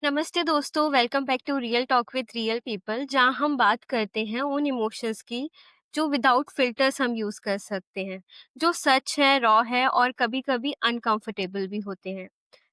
नमस्ते दोस्तों, welcome back to real talk with real people, जहां हम बात करते हैं उन इमोशंस की जो विदाउट फिल्टर्स हम यूज कर सकते हैं, जो सच है, रॉ है और कभी-कभी अनकंफर्टेबल भी होते हैं।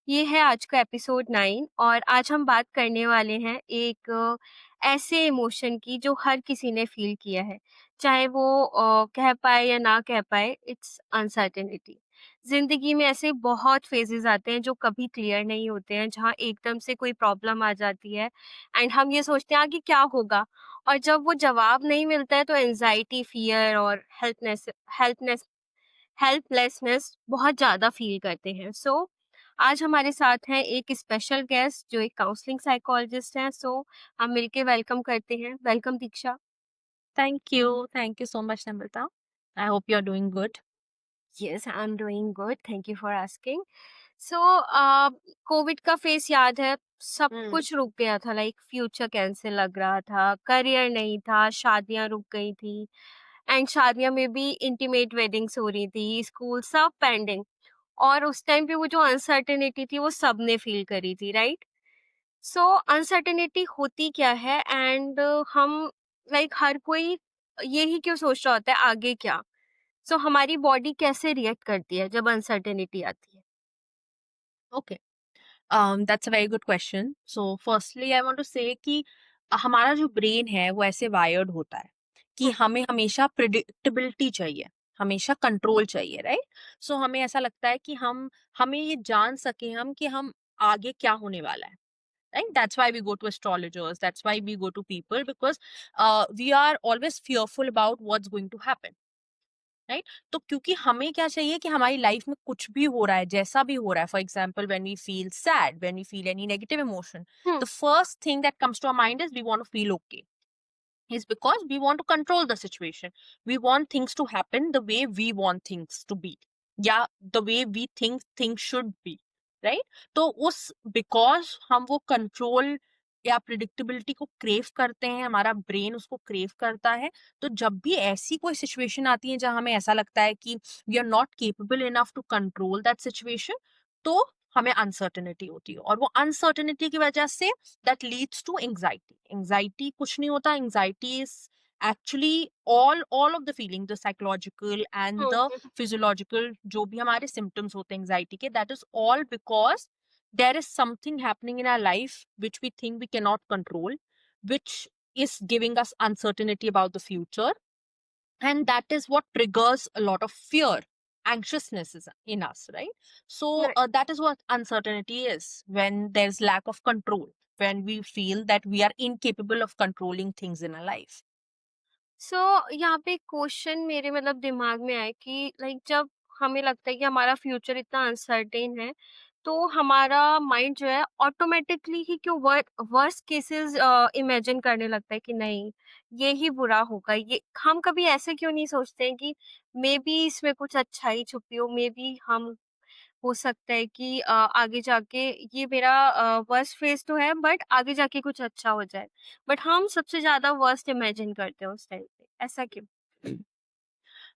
ये है आज का एपिसोड 9 और आज हम बात करने वाले हैं एक ऐसे इमोशन की जो हर किसी ने फील किया है, चाहे वो कह पाए या ना कह पाए। It's uncertainty. जिंदगी में ऐसे बहुत फेजेस आते हैं जो कभी क्लियर नहीं होते हैं, जहाँ एकदम से कोई प्रॉब्लम आ जाती है एंड हम ये सोचते हैं आगे क्या होगा। और जब वो जवाब नहीं मिलता है तो एनजाइटी, फियर और हेल्पनेस हेल्पलेसनेस बहुत ज़्यादा फ़ील करते हैं। आज हमारे साथ हैं एक स्पेशल गेस्ट जो एक काउंसलिंग साइकोलॉजिस्ट हैं। हम मिलके वेलकम करते हैं। Welcome Diksha. Thank you. Thank you so much, Namrata. I hope you're doing good. Yes, I am doing good, thank you for asking. So Covid का फेस याद है? सब Hmm. कुछ रुक गया था, लाइक फ्यूचर कैंसिल लग रहा था, करियर नहीं था, शादियां रुक गई थी एंड शादियां में भी इंटीमेट वेडिंग्स हो रही थी, स्कूल सब पेंडिंग। और उस टाइम पे वो जो अनसर्टेनिटी थी वो सबने फील करी थी, राइट? सो अनसर्टेनिटी होती क्या है एंड हम लाइक हर कोई यही क्यों सोच रहा होता है आगे क्या? हमारी बॉडी कैसे रिएक्ट करती है जब अनसर्टेनिटी आती है? Okay. That's a very good question. So, firstly, I want to say कि हमारा जो ब्रेन है वो ऐसे वायर्ड होता है कि हम्म, हमें हमेशा प्रिडिक्टेबिलिटी चाहिए, हमेशा कंट्रोल चाहिए, राइट? सो हमें ऐसा लगता है कि हमें ये जान सके हम कि हम आगे क्या होने वाला है, right? That's why we go to astrologers, that's why we go to people, because we are always fearful about what's going to happen, right? तो क्योंकि हमें क्या चाहिए कि हमारी लाइफ में कुछ भी हो रहा है, जैसा भी हो रहा है, for example when we feel sad, when we feel any negative emotion, hmm, the first thing that comes to our mind is we want to feel okay, is because we want to control the situation. We want things to happen the way we want things to be. Yeah, the way we think things should be. Right? तो उस because हम वो control या predictability को crave करते हैं, हमारा brain उसको क्रेव करता है। तो जब भी ऐसी कोई सिचुएशन आती है जहां हमें ऐसा लगता है कि we are not capable enough to control that situation, तो हमें अनसर्टेनिटी होती है, और वो अनसर्टेनिटी की वजह से that leads to anxiety. Anxiety कुछ नहीं होता, anxiety is actually all of the feeling, the psychological and hmm, the hmm, physiological, जो भी हमारे symptoms होते हैं anxiety के, that is all because there is something happening in our life which we think we cannot control, which is giving us uncertainty about the future, and that is what triggers a lot of fear, anxiousness in us, right? So right. that is what uncertainty is, when there's lack of control, when we feel that we are incapable of controlling things in our life. यहाँ पे question मेरे मतलब दिमाग में आया कि like जब हमें लगता है कि हमारा फ्यूचर इतना अनसर्टेन है, तो हमारा माइंड जो है ऑटोमेटिकली ही क्यों वर्स्ट केसेस इमेजिन करने लगता है कि नहीं, ये ही बुरा होगा। ये हम कभी ऐसे क्यों नहीं सोचते हैं कि मे बी इसमें कुछ अच्छाई छुपी हो, मे बी हम हो सकता है कि आगे जाके ये मेरा वर्स्ट फेज तो है बट आगे जाके कुछ अच्छा हो जाए। बट हम सबसे ज़्यादा वर्स्ट इमेजिन करते हैं उस टाइम पे, ऐसा क्यों?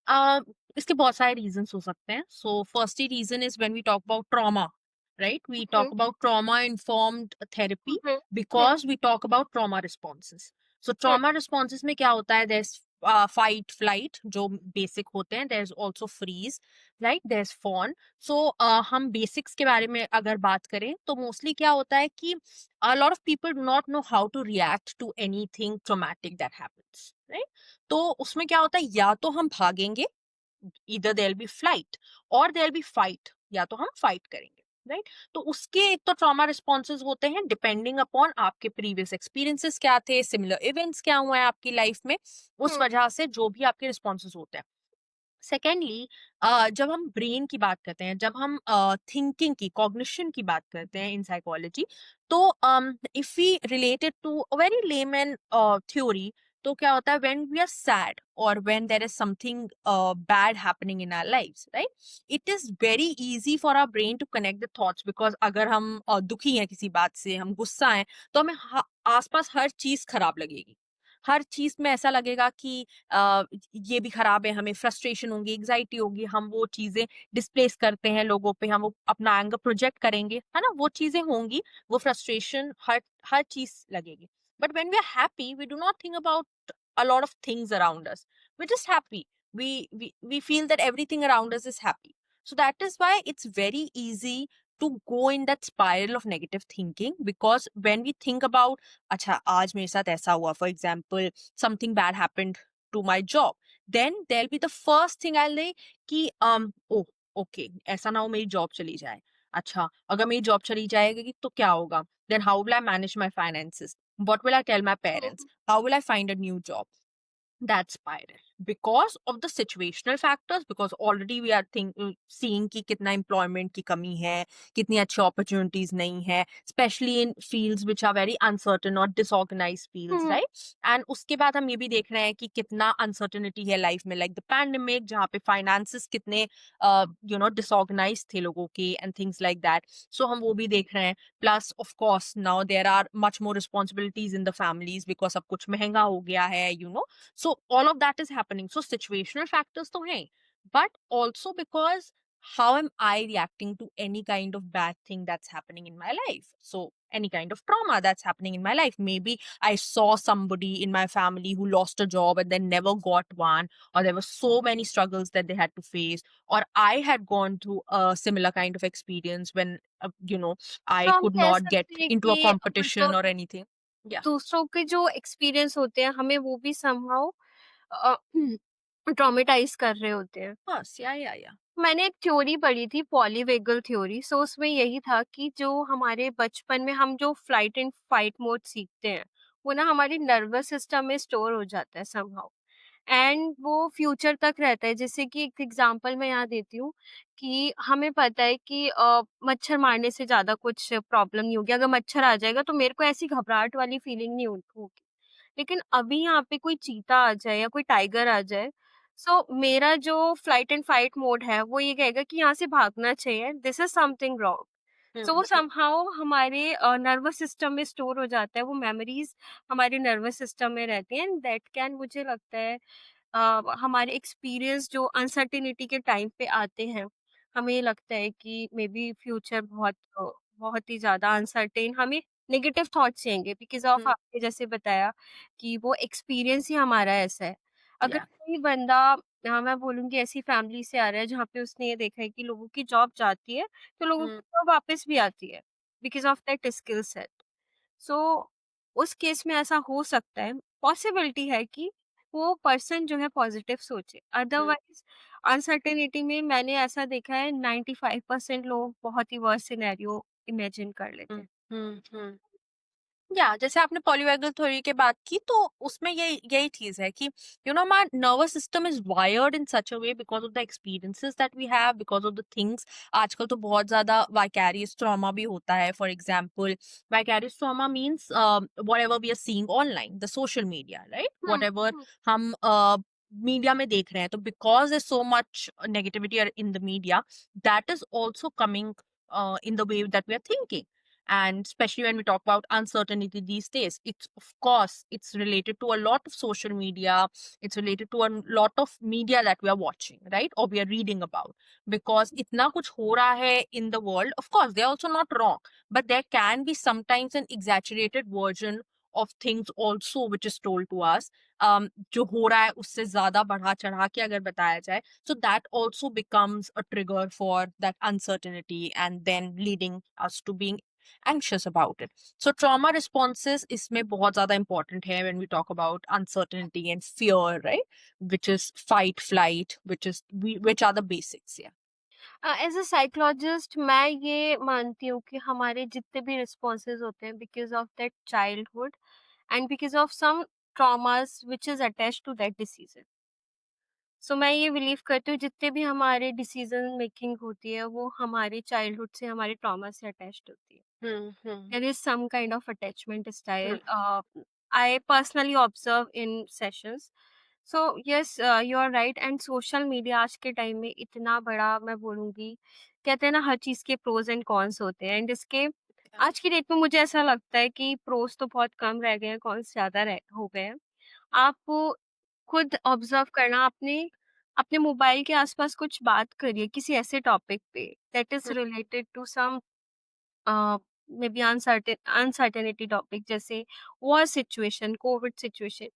uh, इसके बहुत सारे रीजंस हो सकते हैं. So firstly reason is when we talk about trauma, right? We hmm, talk about trauma informed hmm, therapy hmm, hmm, because we talk about trauma responses. So hmm, trauma responses में क्या होता है? There fight flight जो basic होते हैं, there is also freeze, right? There is fawn. So हम basics के बारे में अगर बात करें तो मोस्टली क्या होता है कि a lot of people do not know how to react to anything traumatic that happens, right? तो उसमें क्या होता है, या तो हम भागेंगे, either there'll be flight or there'll be fight, या तो हम फाइट करेंगे, राइट? तो उसके एक तो ट्रॉमा रिस्पॉन्सेज होते हैं डिपेंडिंग अपॉन आपके प्रीवियस एक्सपीरियंसेस क्या थे, सिमिलर इवेंट्स क्या हुए हैं आपकी लाइफ में, उस हुँ, वजह से जो भी आपके रिस्पॉन्सेज होते हैं. सेकेंडली, जब हम ब्रेन की बात करते हैं, जब हम थिंकिंग की, कॉग्निशन की बात करते हैं इन साइकोलॉजी, तो if we related to a very layman theory, तो क्या होता है, व्हेन वी आर सैड और when there is something bad happening in our lives, right? It is very easy for our brain to connect the thoughts, because अगर हम दुखी हैं किसी बात से, हम गुस्सा हैं, तो हमें आसपास हर चीज खराब लगेगी. हर चीज़ में ऐसा लगेगा कि ये भी खराब है, हमें फ्रस्ट्रेशन होंगी, एंग्ज़ायटी होगी, हम वो चीज़ें डिस्प्लेस करते हैं लोगों पे, हम वो अपना एंगर प्रोजेक्ट करेंगे, है ना? वो चीज़ें होंगी, वो फ्रस्ट्रेशन हर हर चीज़ लगेगी। But when we are happy, we do not think about a lot of things around us. We're just happy. We feel that everything around us is happy. So that is why it's very easy to go in that spiral of negative thinking, because when we think about, अच्छा आज मेरे साथ ऐसा हुआ, for example something bad happened to my job, then there'll be the first thing I'll say कि oh okay, ऐसा ना हो मेरी जॉब चली जाए। अच्छा अगर मेरी जॉब चली जाएगी तो क्या होगा? Then how will I manage my finances? What will I tell my parents? How will I find a new job? That spiral, because of the situational factors, because already we are seeing कि कितना employment की कमी है, कितनी अच्छी opportunities नहीं है, especially in fields which are very uncertain or disorganized fields, hmm, right? And उसके बाद हम ये भी देख रहे हैं कि कितना uncertainty है life में, like the pandemic जहाँ पे finances कितने disorganized थे लोगों के and things like that. So हम वो भी देख रहे हैं। Plus of course now there are much more responsibilities in the families because सब कुछ महंगा हो गया है. So all of that is happening. So situational factors to hai, but also because how am I reacting to any kind of bad thing that's happening in my life? So any kind of trauma that's happening in my life. Maybe I saw somebody in my family who lost a job and then never got one, or there were so many struggles that they had to face, or I had gone through a similar kind of experience when तो I हम could कह not get सकते हैं into a कि competition मतलब or anything. Yeah. दूसरों के जो एक्सपीरियंस होते हैं, हमें वो भी समहाउ अ, ट्रॉमेटाइज़ कर रहे होते हैं। Yes. Yeah. Yeah. Yeah. मैंने एक थ्योरी पढ़ी थी, पॉलीवेगल थ्योरी। सो उसमें यही था कि जो हमारे बचपन में हम जो फ्लाइट एंड फाइट मोड सीखते हैं, वो ना हमारी नर्वस सिस्टम में स्टोर हो जाता है समहाउ, एंड वो फ्यूचर तक रहता है। जैसे कि एक एग्जांपल मैं यहाँ देती हूँ कि हमें पता है कि मच्छर मारने से ज़्यादा कुछ प्रॉब्लम नहीं होगी। अगर मच्छर आ जाएगा तो मेरे को ऐसी घबराहट वाली फीलिंग नहीं होगी। लेकिन अभी यहाँ पे कोई चीता आ जाए या कोई टाइगर आ जाए, सो मेरा जो फ्लाइट एंड फाइट मोड है वो ये कहेगा कि यहाँ से भागना चाहिए, दिस इज समथिंग रॉन्ग। सो वो समहाउ हमारे नर्वस सिस्टम में स्टोर हो जाता है, वो मेमोरीज हमारे नर्वस सिस्टम में रहती हैं, एंड दैट कैन, मुझे लगता है हमारे एक्सपीरियंस जो अनसर्टेनिटी के टाइम पे आते हैं, हमें लगता है कि मे बी फ्यूचर बहुत ही ज़्यादा अनसर्टेन, हमें नेगेटिव थॉट्स आएँगे बिकॉज़ ऑफ Hmm. आपने जैसे बताया कि वो एक्सपीरियंस ही हमारा ऐसा है। अगर Yeah. कोई बंदा मैं बोलूँगी ऐसी फैमिली से आ रहा है जहाँ पे उसने ये देखा है कि लोगों की जॉब जाती है, तो लोगों Mm, की जॉब वापस भी आती है because of that skill set. So उस केस में ऐसा हो सकता है, पॉसिबिलिटी है कि वो पर्सन जो है पॉजिटिव सोचे। mm, अदरवाइज अनसर्टेनिटी में मैंने ऐसा देखा है 95% लोग बहुत ही वर्स्ट सिनेरियो इमेजिन कर लेते mm, हैं। mm, mm. या जैसे आपने पॉलीवैगल थ्योरी की बात की, तो उसमें यही चीज है कि हमारा nervous system is wired in such a way because of the experiences that we have, because of the things. आजकल तो बहुत ज्यादा वाइकैरियस ट्रॉमा भी होता है। For example vicarious trauma means whatever we are seeing online, the social media, right? What hmm, ever hmm, हम media में देख रहे हैं, तो because there's so much negativity in the media, that is also coming in the way that we are thinking. And especially when we talk about uncertainty these days, it's of course it's related to a lot of social media, it's related to a lot of media that we are watching, right, or we are reading about. Because itna kuch ho raha hai in the world, of course they're also not wrong, but there can be sometimes an exaggerated version of things also which is told to us, जो हो रहा है उससे ज्यादा बढ़ा चढ़ा के अगर बताया जाए, so that also becomes a trigger for that uncertainty and then leading us to being anxious about it. So trauma responses इसमें बहुत ज़्यादा important है when we talk about uncertainty and fear, right? Which is fight, flight, which are the basics, yeah. As a psychologist मैं ये मानती हूँ कि हमारे जितने भी रिस्पॉन्सेज़ होते हैं because of that childhood and because of some traumas which is attached to that decision. So मैं ये बिलीव करती हूँ जितने भी हमारे डिसीजन मेकिंग होती है वो हमारे चाइल्डहुड से, हमारे ट्रॉमा से अटैच्ड होती है। Hmm. Hmm. There is some kind of attachment Hmm. Style I personally observe in sessions. So yes, you are right, and social media आज के टाइम में इतना बड़ा, मैं बोलूँगी, कहते हैं ना हर चीज़ के प्रोज एंड कॉन्स होते हैं, एंड इसके Yeah. आज की डेट में मुझे ऐसा लगता है कि प्रोज तो बहुत कम रह गए हैं, कॉन्स ज़्यादा रह हो गए हैं। आप खुद ऑब्जर्व करना, अपने अपने मोबाइल के आसपास कुछ बात करिए किसी ऐसे टॉपिक पे that is hmm, related to some maybe uncertainty topic, जैसे war situation, Covid situation,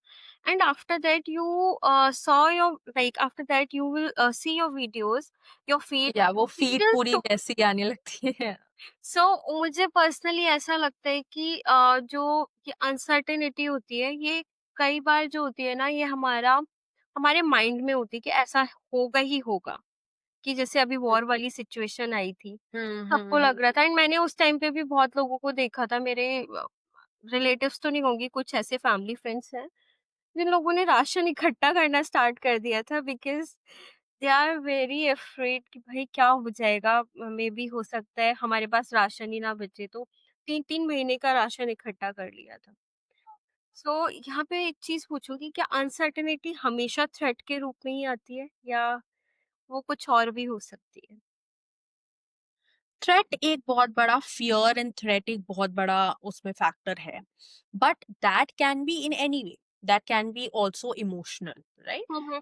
and after that you saw your like after that you will see your videos, your feed या वो feed feel पूरी वैसी आने लगती है। सो मुझे personally ऐसा लगता है कि जो ये अनसर्टेनिटी होती है, ये कई बार जो होती है ना, ये हमारे माइंड में होती है कि ऐसा होगा ही होगा, कि जैसे अभी हुँ, वॉर वाली सिचुएशन आई थी, हुँ, सबको हुँ, हुँ। लग रहा था, एंड मैंने उस टाइम पे भी बहुत लोगों को देखा था, मेरे रिलेटिव्स तो नहीं कहूँगी, कुछ ऐसे फैमिली फ्रेंड्स हैं जिन लोगों ने राशन इकट्ठा करना स्टार्ट कर दिया था, because they are very afraid कि भाई क्या हो जाएगा, मे बी हो सकता है हमारे पास राशन ही ना बचे, तो 3-3 महीने का राशन इकट्ठा कर लिया था। सो यहाँ पे एक चीज़ पूछूँगी, क्या अनसर्टेनिटी हमेशा थ्रेट के रूप में ही आती है या वो कुछ और भी हो सकती है? थ्रेट एक बहुत बड़ा फियर एंड थ्रेट एक बहुत बड़ा उसमें फैक्टर है, but that can be in any way, that can be also emotional, right? Hmm, hmm.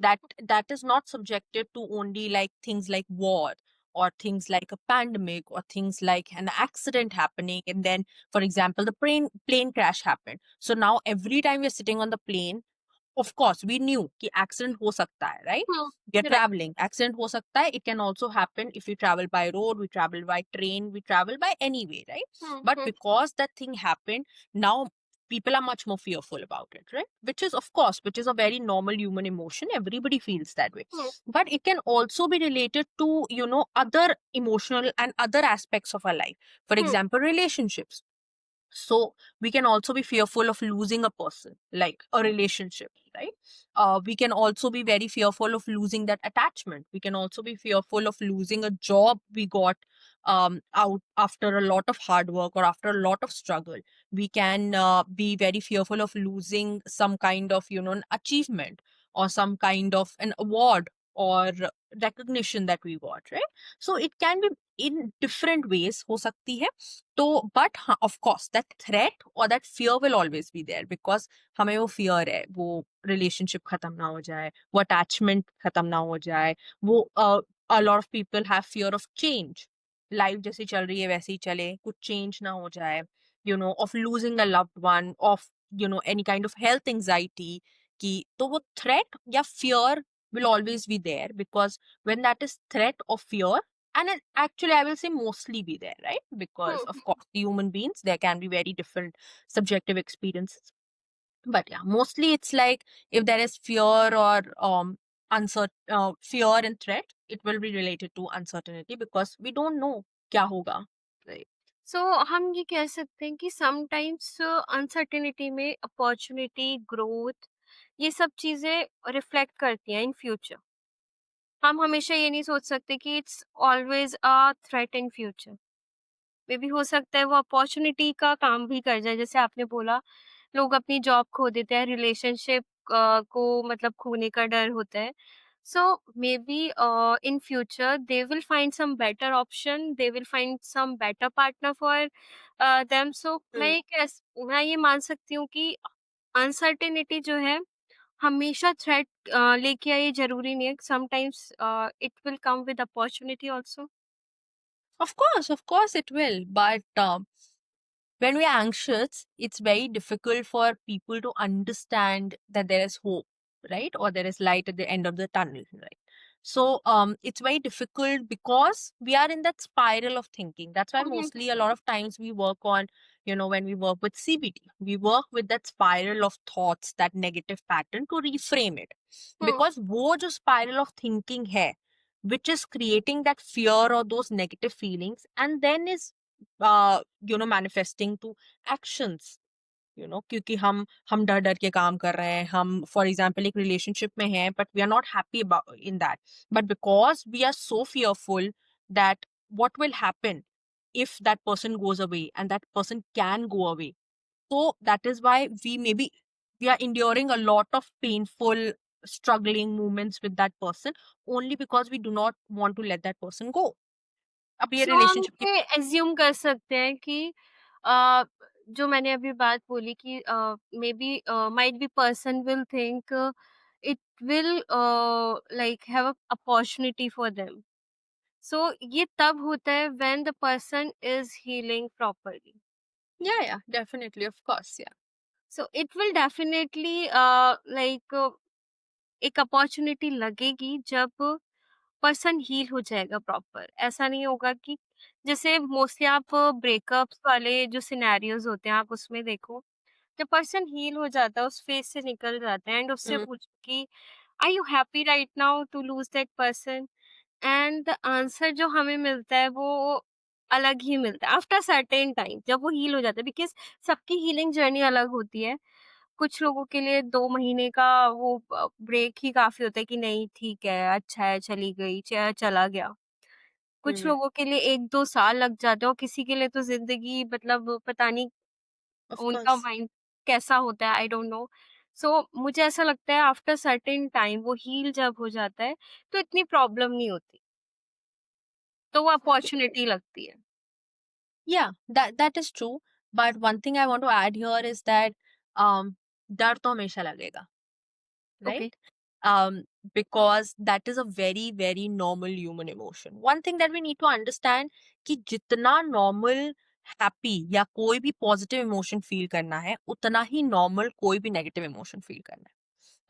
That is not subjected to only like things like war or things like a pandemic or things like an accident happening, and then for example the plane crash happened, so now every time we're sitting on the plane, of course we knew कि accident हो सकता है, right? Hmm, We are right. traveling, accident हो सकता है, it can also happen if we travel by road, we travel by train, we travel by any way, right? Hmm, But hmm, because that thing happened, now people are much more fearful about it, right? Which is of course, which is a very normal human emotion, everybody feels that way. Hmm, But it can also be related to, you know, other emotional and other aspects of our life, for hmm, example relationships. So we can also be fearful of losing a person, like a relationship, right? We can also be very fearful of losing that attachment. We can also be fearful of losing a job we got out after a lot of hard work or after a lot of struggle. We can be very fearful of losing some kind of, you know, an achievement or some kind of an award or recognition that we got, right? So it can be in different ways हो सकती है. तो but हाँ, of course that threat और that fear will always be there, because हमें वो fear है, वो रिलेशनशिप खत्म ना हो जाए, वो अटैचमेंट खत्म ना हो जाए, वो अ lot of people have fear of change, life जैसी चल रही है वैसे ही चले, कुछ चेंज ना हो जाए, you know, of losing a loved one, of, you know, any kind of health anxiety की, तो वो थ्रेट या fear will always be there, because when that is threat or fear, and actually I will say mostly be there, right? Because hmm, of course the human beings, there can be very different subjective experiences, but yeah, mostly it's like if there is fear or uncertain fear and threat, it will be related to uncertainty because we don't know kya hoga, right? सो हम ये कह सकते हैं कि sometimes uncertainty में opportunity, growth, ये सब चीजें रिफ्लेक्ट करती हैं इन फ्यूचर। हम हमेशा ये नहीं सोच सकते कि it's always a threat in future. May be हो सकता है वो अपॉर्चुनिटी का काम भी कर जाए, जैसे आपने बोला लोग अपनी जॉब खो देते हैं, रिलेशनशिप को मतलब खोने का डर होता है। So maybe in future they will find some better option, they will find some better partner for them. So Hmm. मैं ये मान सकती हूँ कि अनसर्टेनिटी जो है हमेशा थ्रेट लेके आए, ये जरूरी नहीं है। Sometimes it will come with opportunity also. Of course it will, but when we're anxious, it's very difficult for people to understand that there is hope, right? Or there is light at the end of the tunnel, right? So it's very difficult because we are in that spiral of thinking. That's why mostly a lot of times we work on, you know, when we work with CBT, we work with that spiral of thoughts, that negative pattern, to reframe it. Because wo jo spiral of thinking hai, which is creating that fear or those negative feelings, and then is you know, manifesting to actions, you know, क्योंकि हम डर डर के काम कर रहे हैं, हम फॉर एग्जाम्पल एक रिलेशनशिप में हैं but we are not happy in that, but because we are so fearful that what will happen if that person goes away, and that person can go away, so that is why we are enduring a lot of painful struggling moments with that person, only because we do not want to let that person go. अब ये सो हम relationship की ये assume कर सकते हैं कि अ, जो मैंने अभी बात बोली कि maybe might be person will think it will like have a opportunity for them. So ये तब होता है when the person is healing properly. Yeah definitely, of course, yeah. So it will definitely like एक opportunity लगेगी जब person heal हो जाएगा proper. ऐसा नहीं होगा कि जैसे मोस्टली आप ब्रेकअप्स वाले जो सिनेरियोज होते हैं आप उसमें देखो, जब पर्सन हील हो जाता है उस फेज से निकल जाता है एंड उससे हम्म। पूछो कि are you happy right now to lose that person, and the answer जो हमें मिलता है वो अलग ही मिलता है आफ्टर सर्टेन टाइम जब वो हील हो जाता है, बिकॉज सबकी हीलिंग जर्नी अलग होती है। कुछ लोगों के लिए 2 महीने का वो ब्रेक ही काफ़ी होता है कि नहीं ठीक है, अच्छा है, चली गई, चला गया। कुछ हम्म। लोगों के लिए 1-2 साल लग जाते हैं और किसी के लिए तो ज़िंदगी मतलब पता नहीं ऑफ उनका कोर्स। माइंड कैसा होता है, आई डोंट नो। सो मुझे ऐसा लगता है आफ्टर सर्टेन टाइम वो हील जब हो जाता है, तो इतनी प्रॉब्लम नहीं होती, तो वो अपॉर्च्युनिटी लगती है। Yeah, that is true. But one thing I want to add here is that डर तो हमेशा लगेगा, okay. right? Because that is a very very normal human emotion. One thing that we need to understand कि जितना normal happy या कोई भी positive emotion feel करना है उतना ही normal कोई भी negative emotion feel करना है.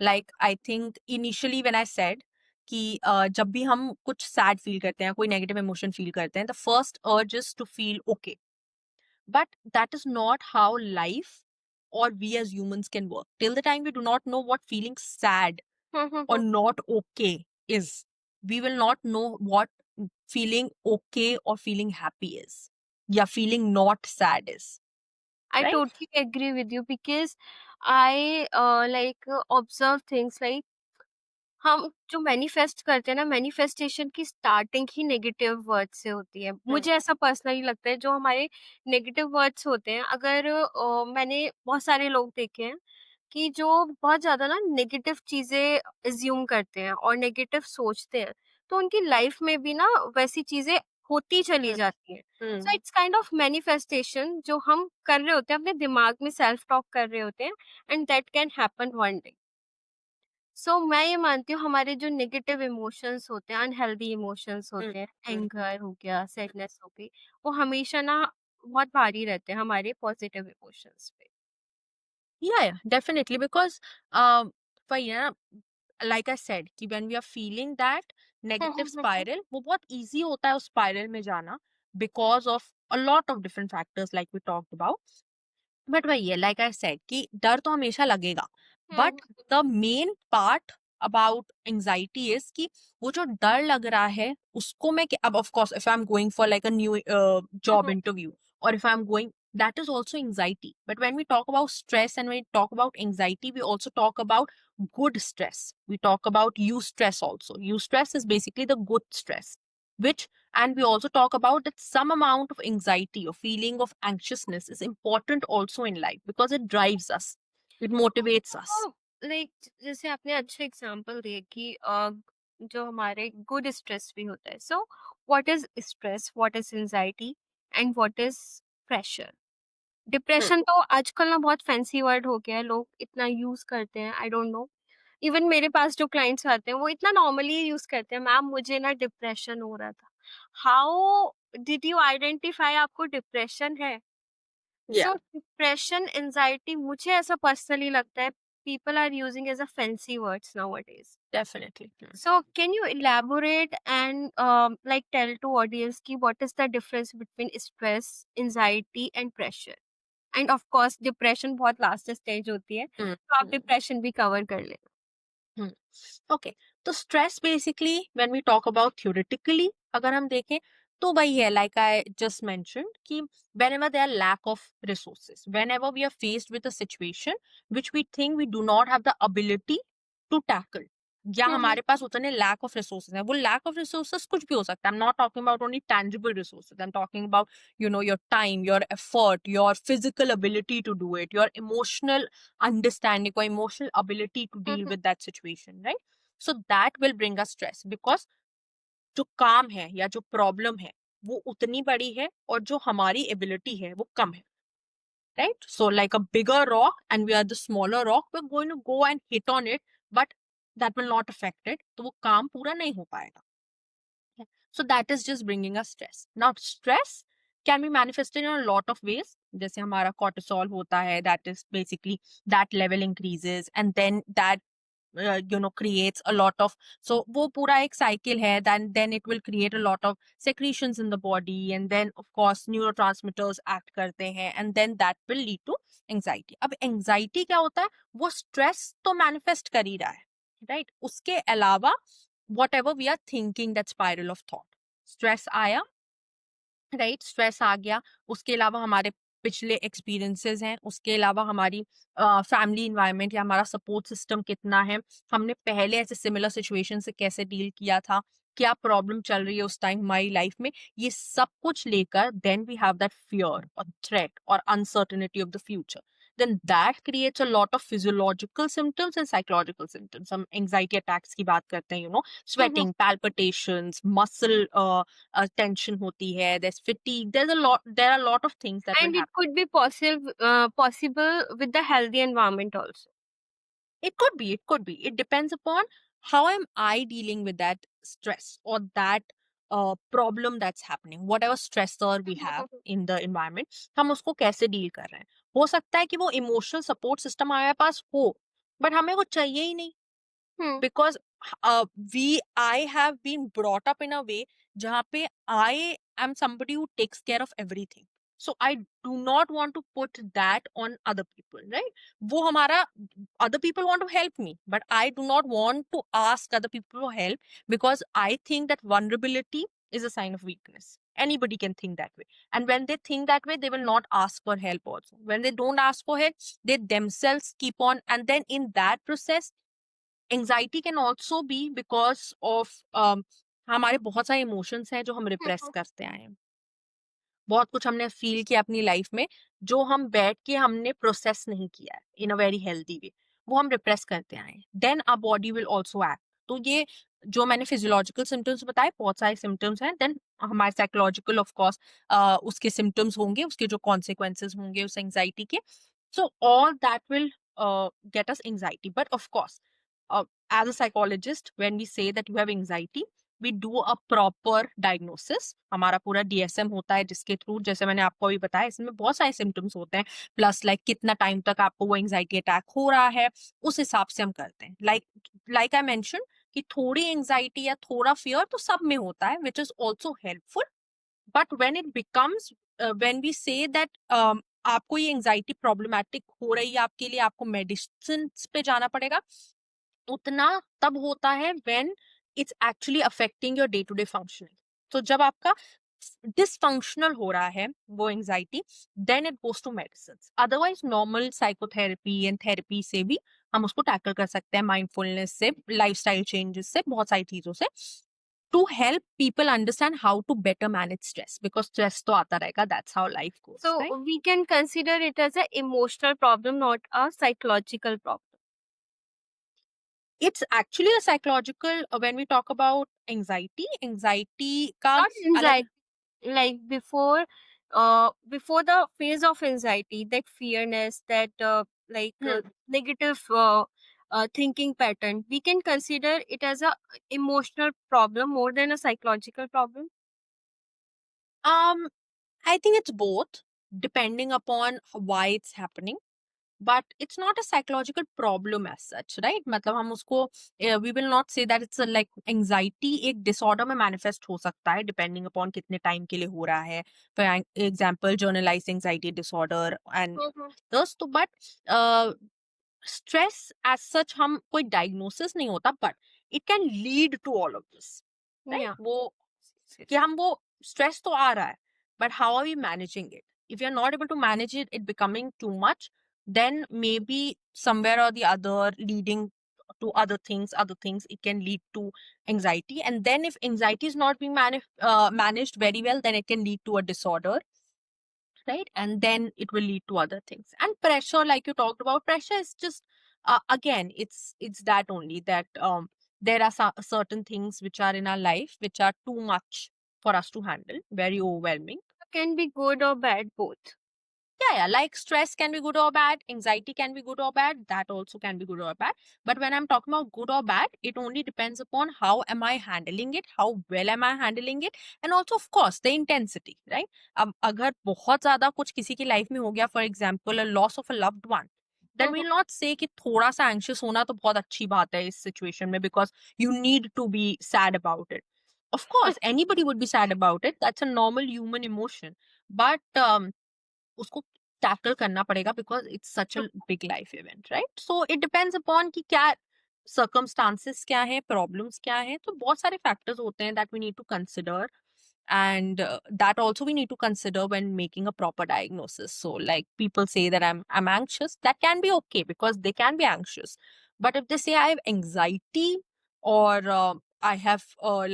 Like I think initially when I said कि जब भी हम कुछ sad feel करते हैं कोई negative emotion feel करते हैं the first urge is to feel okay. But that is not how life or we as humans can work. Till the time we do not know what feeling sad hmm, hmm, or hmm. not okay is, we will not know what feeling okay or feeling happy is. Yeah, feeling not sad is. I Right? totally agree with you because I like observe things like हम जो manifest करते हैं ना, manifestation की starting ही negative words से होती है। Hmm. मुझे ऐसा पर्सनली लगता है जो हमारे नेगेटिव वर्ड्स होते हैं, अगर मैंने बहुत सारे लोग देखे हैं कि जो बहुत ज़्यादा ना नेगेटिव चीज़ें अज़्यूम करते हैं और नेगेटिव सोचते हैं, तो उनकी लाइफ में भी ना वैसी चीज़ें होती चली Hmm. जाती हैं। सो Hmm. It's kind of manifestation जो हम कर रहे होते हैं, अपने दिमाग में सेल्फ टॉक कर रहे होते हैं, and that can happen one day. So मैं ये मानती हूँ हमारे जो नेगेटिव इमोशंस होते हैं, अनहेल्दी इमोशंस Hmm. होते हैं, Hmm. एंगर हो गया, सैडनेस हो गई, वो हमेशा ना बहुत भारी रहते हैं हमारे पॉजिटिव इमोशंस पे। Yeah, definitely. Because um, वही है ना, like I said कि when we are feeling that negative spiral, वो बहुत easy होता है उस spiral में जाना because of a lot of different factors like we talked about. But वही है, लाइक आई सेड कि डर तो हमेशा लगेगा, but the main part about anxiety is कि वो जो डर लग रहा है उसको मैं अब of course if I am going for like a new job interview और if I am going, that is also anxiety. But when we talk about stress and when we talk about anxiety, we also talk about good stress. We talk about eustress also. Eustress is basically the good stress, which, and we also talk about that some amount of anxiety or feeling of anxiousness is important also in life because it drives us, it motivates us. Like जैसे आपने अच्छे example दिए कि जो हमारे good stress भी होता है। So what is stress, what is anxiety, and what is pressure? Hmm. Depression तो आजकल ना बहुत फैंसी वर्ड हो गया है, लोग इतना यूज करते हैं, आई डोंट नो। इवन मेरे पास जो क्लाइंट्स आते हैं वो इतना नॉर्मली यूज करते हैं, मैम मुझे ना डिप्रेशन हो रहा था। हाउ डिड यू आइडेंटिफाई आपको डिप्रेशन है? Yeah, सो डिप्रेशन, एंजाइटी, मुझे ऐसा पर्सनली लगता है people are using as a fancy words nowadays. definitely. So can you elaborate and like tell to audience ki what is the difference between stress, anxiety and pressure? End of course depression बहुत last stage होती है, Hmm. तो आप Hmm. Depression भी cover कर लेना। Hmm. Okay, तो stress basically when we talk about theoretically अगर हम देखें तो वही है, लाइक आई जस्ट मेंशन्ड कि whenever there are lack of resources, whenever we are faced with a situation which we think we do not have the ability to tackle, या हुँ, हुँ। हमारे पास उतने lack of resources है, वो lack of resources कुछ भी हो सकता है. I'm not talking about only tangible resources. I'm talking about, you know, your time, your effort, your physical ability to do it, your emotional understanding or emotional ability to hmm, deal hmm. with that situation, right? So that will bring us stress because जो काम है या जो problem है वो उतनी बड़ी है और जो हमारी एबिलिटी है वो कम है. right? So like a bigger rock and we are the smaller rock, we're going to go and hit on it, but that will not affect it. तो वो काम पूरा नहीं हो पाएगा. Yeah. So that is just bringing us stress. Now stress can be manifested in a lot of ways. जैसे हमारा cortisol होता है, that is basically that level increases and then that creates a lot of, so वो पूरा एक cycle है, then it will create a lot of secretions in the body and then of course neurotransmitters act करते हैं and then that will lead to anxiety. अब anxiety क्या होता है, वो stress तो manifest कर ही रहा है, right? उसके अलावा whatever we are thinking, that spiral of thought, stress आया, राइट, स्ट्रेस आ गया, उसके अलावा हमारे पिछले एक्सपीरियंसेस हैं, उसके अलावा हमारी फैमिली इन्वायरमेंट या हमारा सपोर्ट सिस्टम कितना है, हमने पहले ऐसे सिमिलर सिचुएशन से कैसे डील किया था, क्या प्रॉब्लम चल रही है उस टाइम हमारी लाइफ में, ये सब कुछ लेकर then we have that fear और थ्रेट और uncertainty of the future. Then that creates a lot of physiological symptoms and psychological symptoms. हम anxiety attacks की बात करते हैं, Mhm. sweating, palpitations, muscle tension होती है, there's fatigue, there are a lot of things that will And it happen. could be possible with the healthy environment also. It could be, it depends upon how am I dealing with that stress or that problem that's happening, whatever stressor we have in the environment, हम उसको कैसे deal कर रहे हैं. हो सकता है कि वो इमोशनल सपोर्ट सिस्टम हमारे पास हो, बट हमें वो चाहिए ही नहीं, Hmm. because I have been brought up in a way जहाँ पे I am somebody who takes care of everything. So I do not want to put that on other people, right? वो हमारा, other people want to help me, but I do not want to ask other people for help because I think that vulnerability is a sign of weakness. Anybody can think that way. And when they think that way, they will not ask for help also. When they don't ask for help, they themselves keep on. And then in that process, anxiety can also be because of हमारे बहुत सारे emotions हैं जो हम repress करते आए हैं. बहुत कुछ हमने फील किया अपनी लाइफ में जो हम बैठ के हमने प्रोसेस नहीं किया है इन अ वेरी हेल्दी वे, वो हम रिप्रेस करते आए. Then our body will also act. तो ये जो मैंने फिजियोलॉजिकल सिम्टम्स बताए, बहुत सारे सिम्टम्स हैं. देन हमारे साइकोलॉजिकल ऑफ कोर्स उसके सिम्टम्स होंगे, उसके जो कॉन्सिक्वेंसेज होंगे उस एंग्जाइटी के. So all that will get us anxiety. But of course, as a psychologist, when we say that you have anxiety, we do a proper diagnosis. हमारा पूरा DSM होता है जिसके थ्रू, जैसे मैंने आपको अभी बताया, इसमें बहुत सारे सिम्टम्स होते हैं, प्लस लाइक कितना टाइम तक आपको वो एंग्जाइटी अटैक हो रहा है, उस हिसाब से हम करते हैं. लाइक आई मेंशन कि थोड़ी एंग्जाइटी या थोड़ा फियर तो सब में होता है, which is also helpful. But when it becomes, when we say that आपको ये एंग्जाइटी प्रॉब्लमैटिक हो रही है आपके लिए, आपको मेडिसिन पे जाना पड़ेगा, उतना तब होता है when it's actually affecting your day to day functioning. तो जब आपका डिसफंक्शनल हो रहा है वो anxiety, then it goes to medicine. Otherwise normal psychotherapy and therapy से भी हम उसको टैकल कर सकते हैं, माइंडफुलनेस से, लाइफस्टाइल चेंजेस से, बहुत सारी चीजों से, to help people understand how to better manage stress, because stress तो आता रहेगा, that's how life goes, So right? we can consider it as an emotional problem, not a psychological problem. It's actually a psychological, when we talk about anxiety का Not अलग. anxiety, like before the phase of anxiety, that fearness, that negative thinking pattern, we can consider it as a emotional problem more than a psychological problem. um I think it's both, depending upon why it's happening, but it's not a psychological problem as such, right? मतलब हम उसको, we will not say that it's a like anxiety एक disorder में manifest हो सकता है depending upon कितने time के लिए हो रहा है. For example, generalized anxiety disorder and Mhm. those. तो but uh, stress as such हम कोई diagnosis नहीं होता, but it can lead to all of this, right? Yeah. वो Yes. कि हम वो stress तो आ रहा है, but how are we managing it? If you're not able to manage it, it becoming too much, then maybe somewhere or the other leading to other things, it can lead to anxiety. And then if anxiety is not being managed very well, then it can lead to a disorder, right? And then it will lead to other things. And pressure, like you talked about, pressure is just, again, it's that only that there are certain things which are in our life which are too much for us to handle, very overwhelming. Can be good or bad both. Yeah, like stress can be good or bad, anxiety can be good or bad, that also can be good or bad. But when I'm talking about good or bad, it only depends upon how am I handling it, how well am I handling it, and also of course the intensity, right? अब अगर बहुत ज्यादा कुछ किसी की life में हो गया, for example loss of a loved one, then hmm, we'll not say कि थोड़ा सा एंशियस होना तो बहुत अच्छी बात है इस सिचुएशन में, because you need to be sad about it. Of hmm. course anybody would be sad about it, that's a normal human emotion. But उसको टैकल करना पड़ेगा because it's such a big life event, right? So it depends upon कि क्या circumstances क्या है, problems क्या है, तो बहुत सारे फैक्टर्स होते हैं that we need to consider. And that also we need to consider when making a proper diagnosis. So like people say that I'm anxious, that can be okay because they can be anxious. But if they say I have anxiety, or I have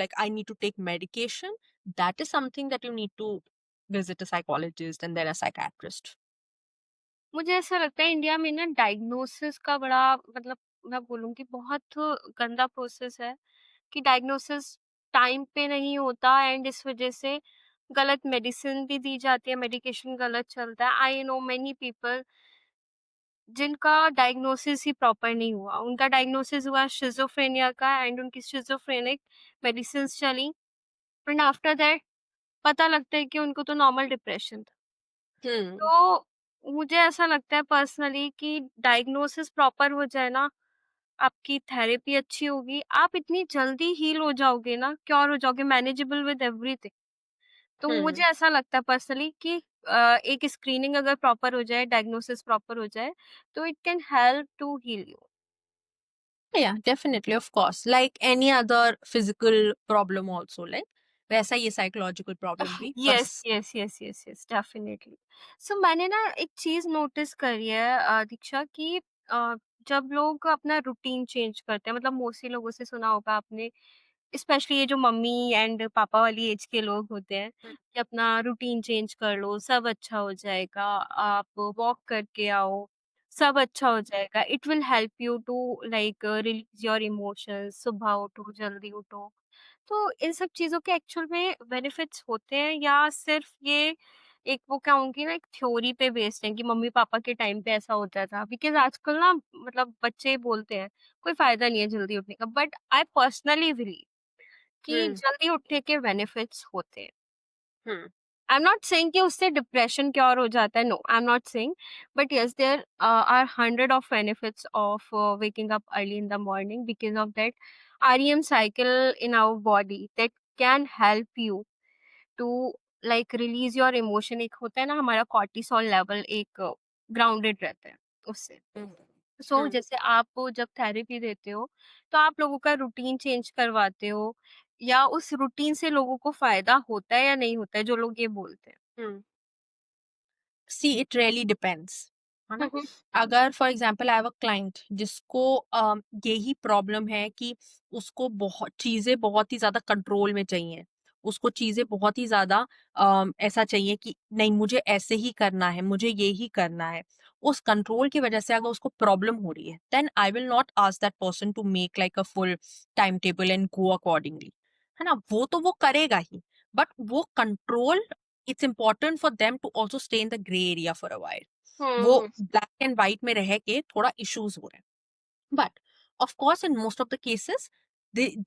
like I need to take medication, that is something that you need to visit a psychologist and then a psychiatrist. मुझे ऐसा लगता है India में ना diagnosis का बड़ा मतलब मैं बोलूँगी बहुत गंदा प्रोसेस है कि डायग्नोसिस टाइम पे नहीं होता एंड इस वजह से गलत मेडिसिन भी दी जाती है, मेडिकेशन गलत चलता है। आई नो मेनी पीपल जिनका डायग्नोसिस ही प्रॉपर नहीं हुआ। उनका डायग्नोसिस हुआ शिज़ोफ्रेनिया का एंड उनकी शिज़ोफ्रेनिक मेडिसिन्स चली एंड आफ्टर दैट पता लगता है कि उनको तो नॉर्मल डिप्रेशन था। Hmm. तो मुझे ऐसा लगता है पर्सनली कि डायग्नोसिस प्रॉपर हो जाए ना, आपकी थेरेपी अच्छी होगी, आप इतनी जल्दी हील हो जाओगे ना, क्योर हो जाओगे, मैनेजेबल विद एवरीथिंग। तो मुझे Hmm. ऐसा लगता है पर्सनली कि एक स्क्रीनिंग अगर प्रॉपर हो जाए, डायग्नोसिस प्रॉपर हो जाए, तो it can help to heal you. Yeah, definitely, of course. Like any other physical problem also, like वैसा ये psychological problem भी यस, बस. Yes, yes, yes, yes, definitely. So मैंने ना एक चीज़ नोटिस करी है दीक्षा कि अ, जब लोग अपना रूटीन चेंज करते हैं मतलब मोस्टली लोगों से सुना होगा आपने, स्पेशली ये जो मम्मी एंड पापा वाली एज के लोग होते हैं Hmm. कि अपना रूटीन चेंज कर लो, सब अच्छा हो जाएगा, आप वॉक करके आओ, सब अच्छा हो जाएगा। It will help you to like release your emotions, सुबह उठो, जल्दी उठो। तो इन सब चीज़ों के एक्चुअल में बेनिफिट्स होते हैं या सिर्फ ये एक वो कहूँगी ना एक थ्योरी पे बेस्ड है कि मम्मी-पापा के टाइम पे ऐसा होता था? बिकॉज़ आजकल ना मतलब बच्चे बोलते हैं, कोई फ़ायदा नहीं है जल्दी उठने का, बट आई पर्सनली बिलीव कि Hmm. जल्दी उठने के बेनिफिट्स होते हैं। Hmm. I am not saying कि उससे डिप्रेशन क्योर हो जाता है, no I am not saying, but yes there are hundred of benefits of waking up early in the morning because of that REM cycle in our body that can help you to like release your emotion। एक होता है ना हमारा cortisol level एक grounded रहता है उससे। Hmm. सो Hmm. जैसे आप जब थेरेपी देते हो तो आप लोगों का रूटीन चेंज करवाते हो या उस रूटीन से लोगों को फायदा होता है या नहीं होता है जो लोग ये बोलते हैं? Hmm. See it really depends, है ना? हम्म, अगर for example I have a client जिसको यही प्रॉब्लम है कि उसको बहुत चीजें बहुत ही ज्यादा कंट्रोल में चाहिए, उसको चीजें बहुत ही ज्यादा ऐसा चाहिए कि नहीं मुझे ऐसे ही करना है, मुझे ये ही करना है, उस कंट्रोल की वजह से अगर उसको प्रॉब्लम हो रही है, then I will not ask that person to make like a full time table and go accordingly, है ना? वो तो वो करेगा ही, बट वो control, it's important for them to also stay in the gray area for a while. वो हम्म, black and white में रह के थोड़ा इश्यूज हो रहे हैं. But of course, in most of the cases,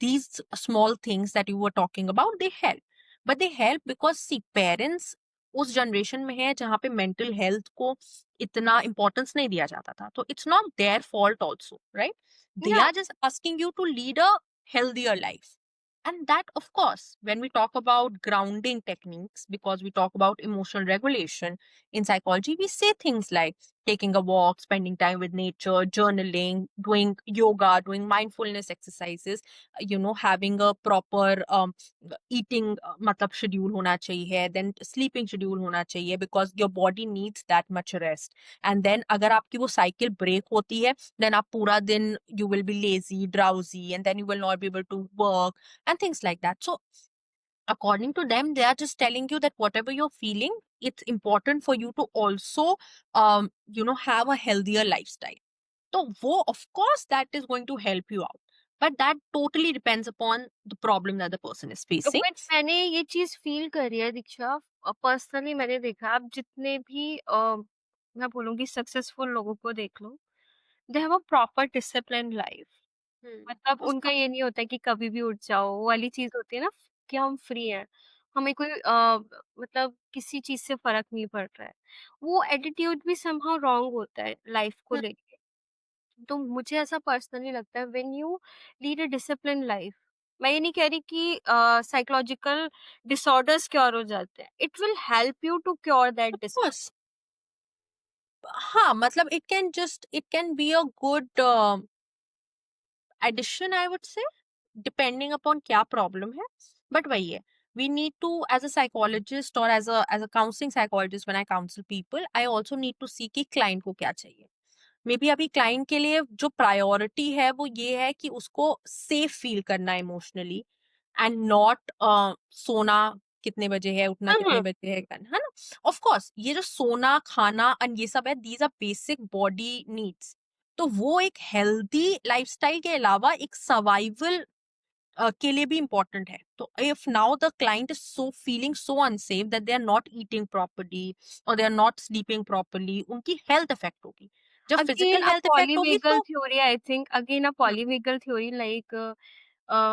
these small things that you were talking about, they help. But they help because see, parents उस generation में है जहाँ पे मेंटल हेल्थ को इतना इम्पोर्टेंस नहीं दिया जाता था, तो it's not their fault also, right? They yeah are just asking you to lead a healthier life. And that, of course, when we talk about grounding techniques, because we talk about emotional regulation in psychology, we say things like taking a walk, spending time with nature, journaling, doing yoga, doing mindfulness exercises, having a proper eating मतलब schedule होना चाहिए, then sleeping schedule होना चाहिए, because your body needs that much rest. And then अगर आपकी वो cycle break होती है, then आप पूरा दिन you will be lazy, drowsy, and then you will not be able to work and things like that. So according to them, they are just telling you that whatever you're feeling, it's important for you to also have a healthier lifestyle. So of course that is going to help you out, but that totally depends upon the problem that the person is facing. But मैंने ये चीज feel करी है दीक्षा, personally मैंने देखा आप जितने भी मैं बोलूँगी सक्सेसफुल लोगों को देख लो, they have a proper disciplined life. मतलब Of उनका course. ये नहीं होता है कि कभी भी उठ जाओ, वो वाली चीज़ होती है ना कि हम फ्री हैं, हमें कोई मतलब किसी चीज़ से फ़र्क नहीं पड़ रहा है। वो एटीट्यूड भी समहाउ रॉन्ग होता है लाइफ को Hmm. लेके। तो मुझे ऐसा पर्सनली लगता है when you lead a discipline life, मैं ये नहीं कह रही कि साइकोलॉजिकल डिसऑर्डर्स क्योर हो जाते हैं, it will help you to cure that Of this. course. हाँ, मतलब it can be a good addition, I would say, depending upon क्या problem है. But वही है, we need to, as a psychologist or as a counseling psychologist, when I counsel people, I also need to see कि client को क्या चाहिए. May be अभी client के लिए जो प्रायोरिटी है वो ये है कि उसको सेफ फील करना इमोशनली, एंड नॉट सोना कितने बजे है, उठना कितने हम्म। बजे है ना. ऑफ कोर्स ये जो सोना खाना एंड ये सब है, these are basic body needs. तो वो एक हेल्दी लाइफस्टाइल के अलावा एक सर्वाइवल के लिए भी इम्पोर्टेंट है. तो if now the client is so feeling so unsafe that they are not eating properly और they are not sleeping properly, उनकी हेल्थ इफेक्ट होगी. जब physical again a health effect होगी पॉलीवेगल तो theory, I think again a hmm, polyvagal theory like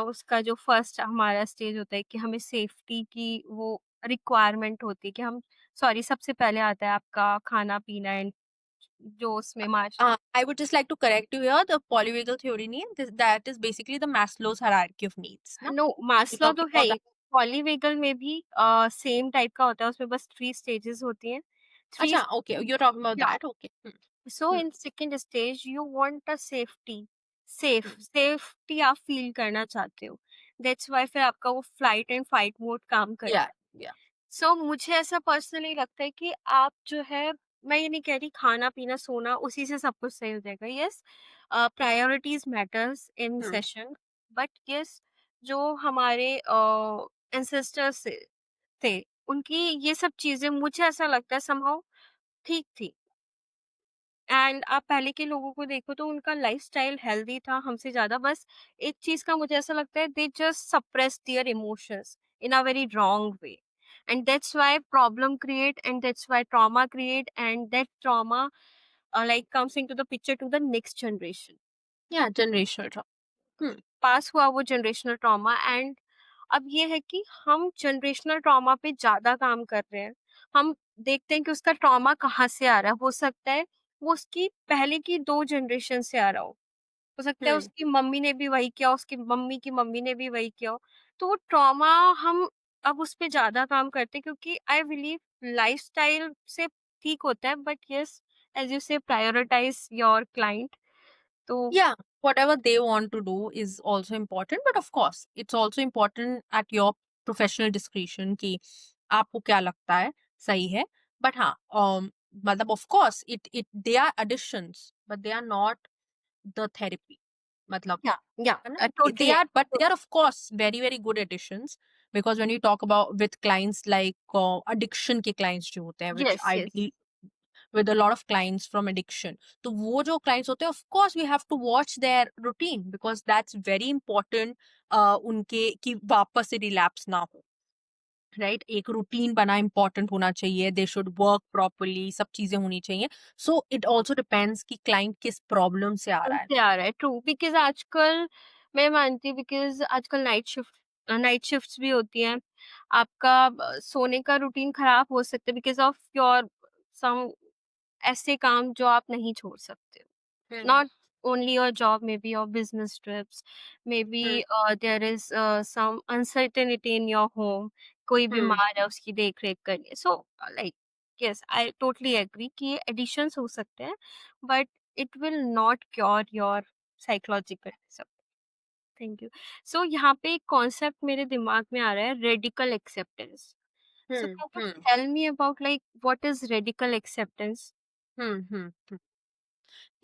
उसका जो first हमारा stage होता है कि हमें सेफ्टी की वो रिक्वायरमेंट होती है कि हम सॉरी सबसे पहले आता है आपका खाना पीना एंड जो उसमें Marsh. I would just like to correct you here. The polyvagal theory नहीं है, that is basically the Maslow's hierarchy of needs. ना, नो you're मास्लो तो talking है about ही, that. पॉलीवेगल में भी सेम टाइप का होता है, उसमें बस 3 स्टेजेस होती हैं। 3 अच्छा, okay, you're talking about या that. Okay. So Hmm. In second stage you want a safety Hmm. Safety आप फील करना चाहते हो, दैट्स व्हाई फिर आपका वो फ्लाइट एंड फाइट मोड काम Yeah. करता है। Yeah. सो मुझे ऐसा पर्सनली लगता है कि आप जो है, मैं ये नहीं कह रही खाना पीना सोना उसी से सब कुछ सही हो जाएगा, yes priorities matters in Hmm. Session, but yes जो हमारे एंसेस्टर्स थे उनकी ये सब चीजें मुझे ऐसा लगता है समहाउ ठीक थी। एंड आप पहले के लोगों को देखो तो उनका लाइफस्टाइल हेल्दी था हमसे ज़्यादा, बस एक चीज़ का मुझे ऐसा लगता है they just suppress their emotions in a very wrong way, and that's why problem create and that's why trauma create and that trauma like comes into the picture to the next generation. Yeah. Generational trauma. Hmm. Pass हुआ वो generational trauma, and अब ये है कि हम generational trauma पे ज़्यादा काम कर रहे हैं। हम देखते हैं कि उसका ट्रॉमा कहाँ से आ रहा है, हो सकता है वो उसकी पहले की 2 जनरेशन से आ रहा हो सकता है Hmm. उसकी मम्मी ने भी वही किया, उसकी मम्मी की मम्मी ने भी वही किया हो। तो वो ट्रॉमा हम अब उस पे ज़्यादा काम करते हैं क्योंकि आई बिलीव लाइफ़स्टाइल से ठीक होता है, बट येस एज़ यू से प्रायोरिटाइज़ योर क्लाइंट। तो Yeah, whatever they want to do is also important, but of course it's also important at your professional discretion कि आपको क्या लगता है सही है. But हाँ, मतलब of course it they are additions, but they are not the therapy. मतलब या है ना, they totally are, but they are of course very very good additions, because when you talk about with clients like addiction के clients जो होते हैं, which yes, I yes. deal with a lot of clients from addiction. तो वो जो clients होते हैं, of course we have to watch their routine, because that's very important. उनके कि वापस से relapse ना हो, राइट. एक रूटीन बना इंपॉर्टेंट होना चाहिए, दे शुड वर्क प्रॉपरली, सब चीजें होनी चाहिए. सो इट ऑल्सो डिपेंड्स कि क्लाइंट किस प्रॉब्लम से आ रहा है. उनसे आ रहा है, ट्रू बिकॉज़ आजकल मैं मानती हूँ बिकॉज़ आजकल नाइट शिफ्ट्स भी होती हैं। आपका सोने का रूटीन खराब हो सकता है बिकॉज़ ऑफ योर सम ऐसे काम जो आप नहीं छोड़ सकते हो। हम्म. Not only your job, maybe your business trips, hmm. maybe there is some uncertainty in your home, कोई हम्म. बीमार है उसकी देख-रेख करनी है। So like yes, I totally agree कि ये additions हो सकते हैं, but it will not cure your psychological सब। Thank you. So यहाँ पे एक concept मेरे दिमाग में आ रहा है radical acceptance. So hmm. can you hmm. tell me about like what is radical acceptance? Hmm. Hmm.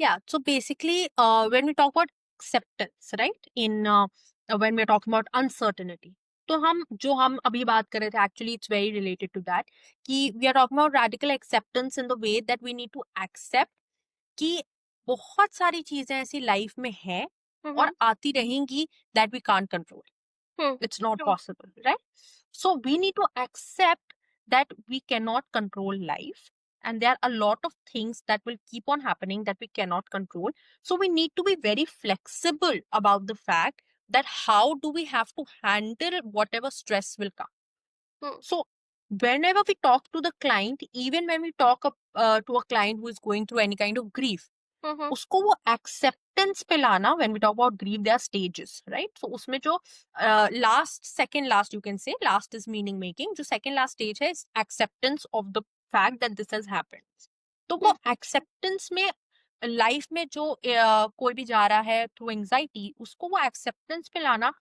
Yeah, so basically, when we talk about acceptance, right, in when we're talking about uncertainty, तो हम अभी बात कर रहे थे, actually it's very related to that, कि we are talking about radical acceptance in the way that we need to accept कि बहुत सारी चीजें ऐसी लाइफ में हैं और Mm-hmm. आती रहेंगी, that we can't control. Hmm. It's not True. possible, right? So we need to accept that we cannot control life. and there are a lot of things that will keep on happening that we cannot control. So we need to be very flexible about the fact that how do we have to handle whatever stress will come. Hmm. So whenever we talk to the client, even when we talk to a client who is going through any kind of grief, Mhm. उसको वो acceptance पे लाना, when we talk about grief their stages, right? So उसमें जो last, second last, you can say last is meaning making, जो second last stage है acceptance of the fact that this has happened. तो वो हुँ, acceptance में, life में जो कोई भी जा रहा है थ्रू एंजाइटी, उसको वो एक्सेप्टेंस पे लाना,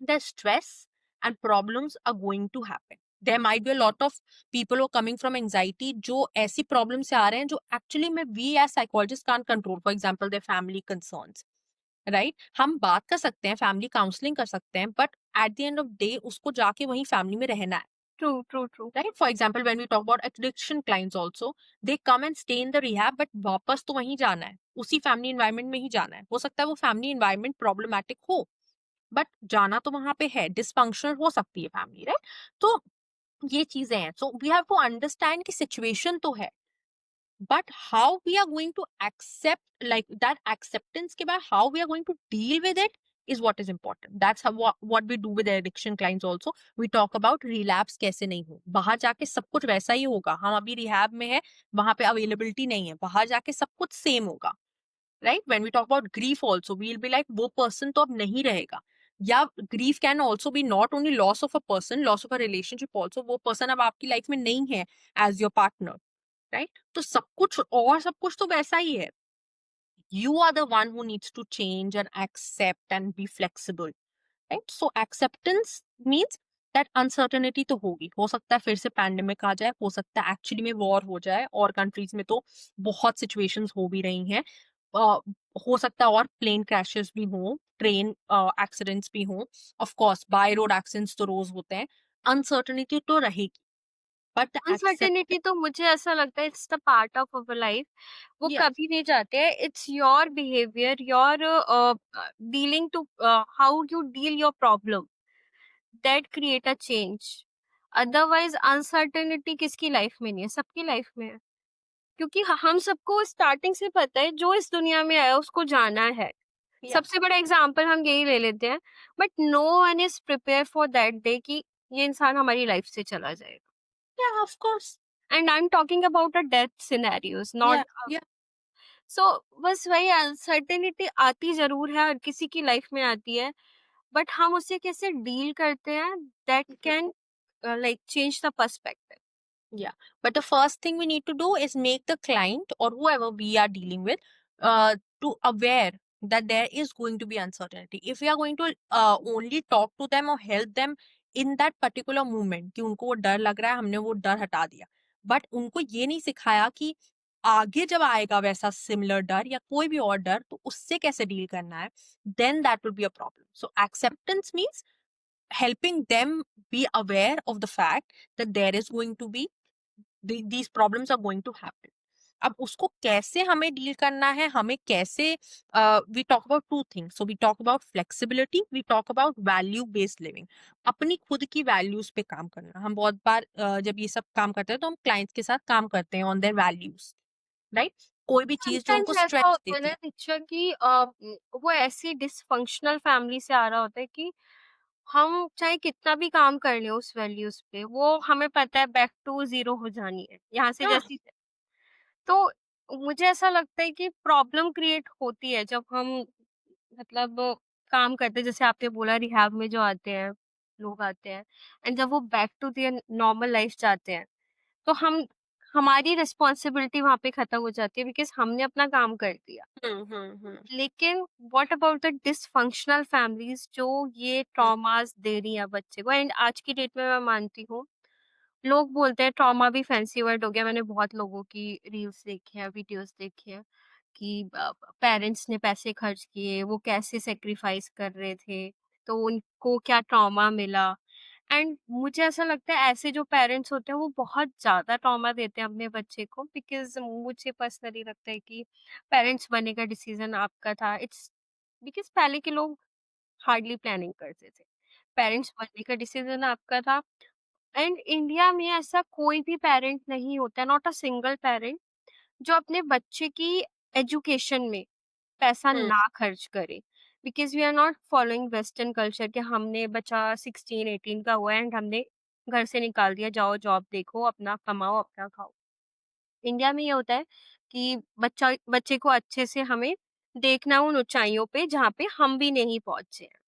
the stress and problems are going to happen. There might be a lot of people who are coming from anxiety जो ऐसी प्रॉब्लम से आ रहे हैं जो एक्चुअली में we as psychologist can't control, for example their family concerns, right? हम बात कर सकते हैं, फैमिली काउंसलिंग कर सकते हैं, but at the end of day उसको जाके वही फैमिली में रहना है, true, true, true. Right? For example when we talk about addiction clients also, they come and stay in the rehab, but वापस तो वहीं जाना है, उसी फैमिली एनवायरनमेंट में ही जाना है। हो सकता है वो फैमिली एनवायरनमेंट प्रॉब्लमैटिक हो, बट जाना तो वहां पे है, डिसफंक्शनल हो सकती है फैमिली, राइट? तो ये चीजें हैं, so we have to understand कि सिचुएशन तो है, but how we are going to accept, like that acceptance के बाद how we are going to deal with it is what is important. That's how what we do with addiction clients also. We talk about relapse कैसे नहीं हो, बाहर जाके सब कुछ वैसा ही होगा, हम अभी रिहैब में है, वहां पे अवेलेबिलिटी नहीं है, बाहर जाके सब कुछ सेम होगा, right? When we talk about grief also, we will be like वो पर्सन तो अब नहीं रहेगा, या grief can also be not only loss of a person, loss of a relationship also, वो पर्सन अब आपकी लाइफ में नहीं है एज योर पार्टनर, राइट? तो सब कुछ और सब कुछ तो वैसा ही है, you are the one who needs to change and accept and be flexible, right? So acceptance means that uncertainty तो होगी, हो सकता है फिर से पैंडेमिक आ जाए, हो सकता है एक्चुअली में वॉर हो जाए, और कंट्रीज में तो बहुत सिचुएशंस हो भी रही हैं, अ, हो सकता है और प्लेन क्रैशेस भी हो, ट्रेन एक्सीडेंट्स भी हो, of course by road accidents तो रोज होते हैं, अनसर्टेनिटी तो रहेगी, बट एक्सेप्ट, अनसर्टेनिटी तो मुझे ऐसा लगता है it's the part of our life, वो यस, कभी नहीं जाते हैं। It's your behaviour, your dealing to how you deal your problem that create a change. Otherwise uncertainty किसकी लाइफ में नहीं है? सबकी लाइफ में है। क्योंकि हम सबको स्टार्टिंग से पता है जो इस दुनिया में आया उसको जाना है। या सबसे बड़ा एग्जाम्पल हम यही ले लेते हैं, but no one is prepare for that day कि ये इंसान हमारी लाइफ से चला जाएगा। Yeah of course, and I am talking about a death scenarios, या नॉट या सो। बस वही अनसर्टेनिटी आती जरूर है, हर किसी की लाइफ में आती है, बट हम उससे कैसे डील करते हैं that can like change the perspective. Yeah. But the first thing we need to do is make the client or whoever we are dealing with to aware that there is going to be uncertainty. If we are going to only talk to them or help them in that particular moment कि उनको वो डर लग रहा है, हमने वो डर हटा दिया, बट उनको ये नहीं सिखाया कि आगे जब आएगा वैसा सिमिलर डर या कोई भी और डर तो उससे कैसे डील करना है, then that will be a problem. So acceptance means helping them be aware of the fact that there is going to be these problems are going to happen. अब उसको कैसे हमें डील करना है, हमें कैसे, we talk about two things, so we talk about flexibility, we talk about value based living, अपनी खुद की वैल्यूज पे काम करना। हम बहुत बार जब ये सब काम करते हैं तो हम क्लाइंट्स के साथ काम करते हैं ऑन देयर वैल्यूज, राइट? कोई भी चीज जो समटाइम्स उनको ऐसा स्ट्रेस होता है देती ना है, दीक्षा कि वो ऐसी डिसफंक्शनल फैमिली से आ रहा होता है कि हम चाहे कितना भी काम कर लें उस वैल्यूज पे, वो हमें पता है बैक टू जीरो हो जानी है यहाँ से हाँ, जैसी। तो मुझे ऐसा लगता है कि प्रॉब्लम क्रिएट होती है जब हम मतलब काम करते हैं, जैसे आपने बोला रिहैब में जो आते हैं, लोग आते हैं, एंड जब वो back to their normal life जाते हैं, तो हमारी रिस्पॉन्सिबिलिटी वहाँ पे खत्म हो जाती है बिकॉज़ हमने अपना काम कर दिया। हम्म। लेकिन what about the dysfunctional families जो ये ट्रॉमास दे रही हैं बच्चे को? एंड आज की डेट में मैं मानती हूँ, लोग बोलते हैं ट्रॉमा भी फैंसी वर्ड हो गया। मैंने बहुत लोगों की रील्स देखी हैं, वीडियोस देखी हैं कि पेरेंट्स ने पैसे खर्च किए, वो कैसे सैक्रिफाइस कर रहे थे, तो उनको क्या ट्रॉमा मिला। एंड मुझे ऐसा लगता है ऐसे जो पेरेंट्स होते हैं वो बहुत ज़्यादा ट्रॉमा देते हैं अपने बच्चे को, बिकॉज़ मुझे पर्सनली लगता है कि पेरेंट्स बनने का डिसीज़न आपका था। इट्स बिकॉज़ पहले के लोग हार्डली प्लानिंग करते थे। पेरेंट्स बनने का डिसीज़न आपका था, एंड इंडिया में ऐसा कोई भी पेरेंट नहीं होता, नॉट अ सिंगल पेरेंट, जो अपने बच्चे की एजुकेशन में पैसा हम्म। ना खर्च करे। Because we are not following western culture कि हमने बच्चा 16-18 का हुआ एंड हमने घर से निकाल दिया, जाओ जॉब देखो, अपना कमाओ, अपना खाओ। इंडिया में ये होता है कि बच्चे को अच्छे से हमें देखना उन ऊंचाइयों पे जहाँ पे हम भी नहीं पहुंचे हैं।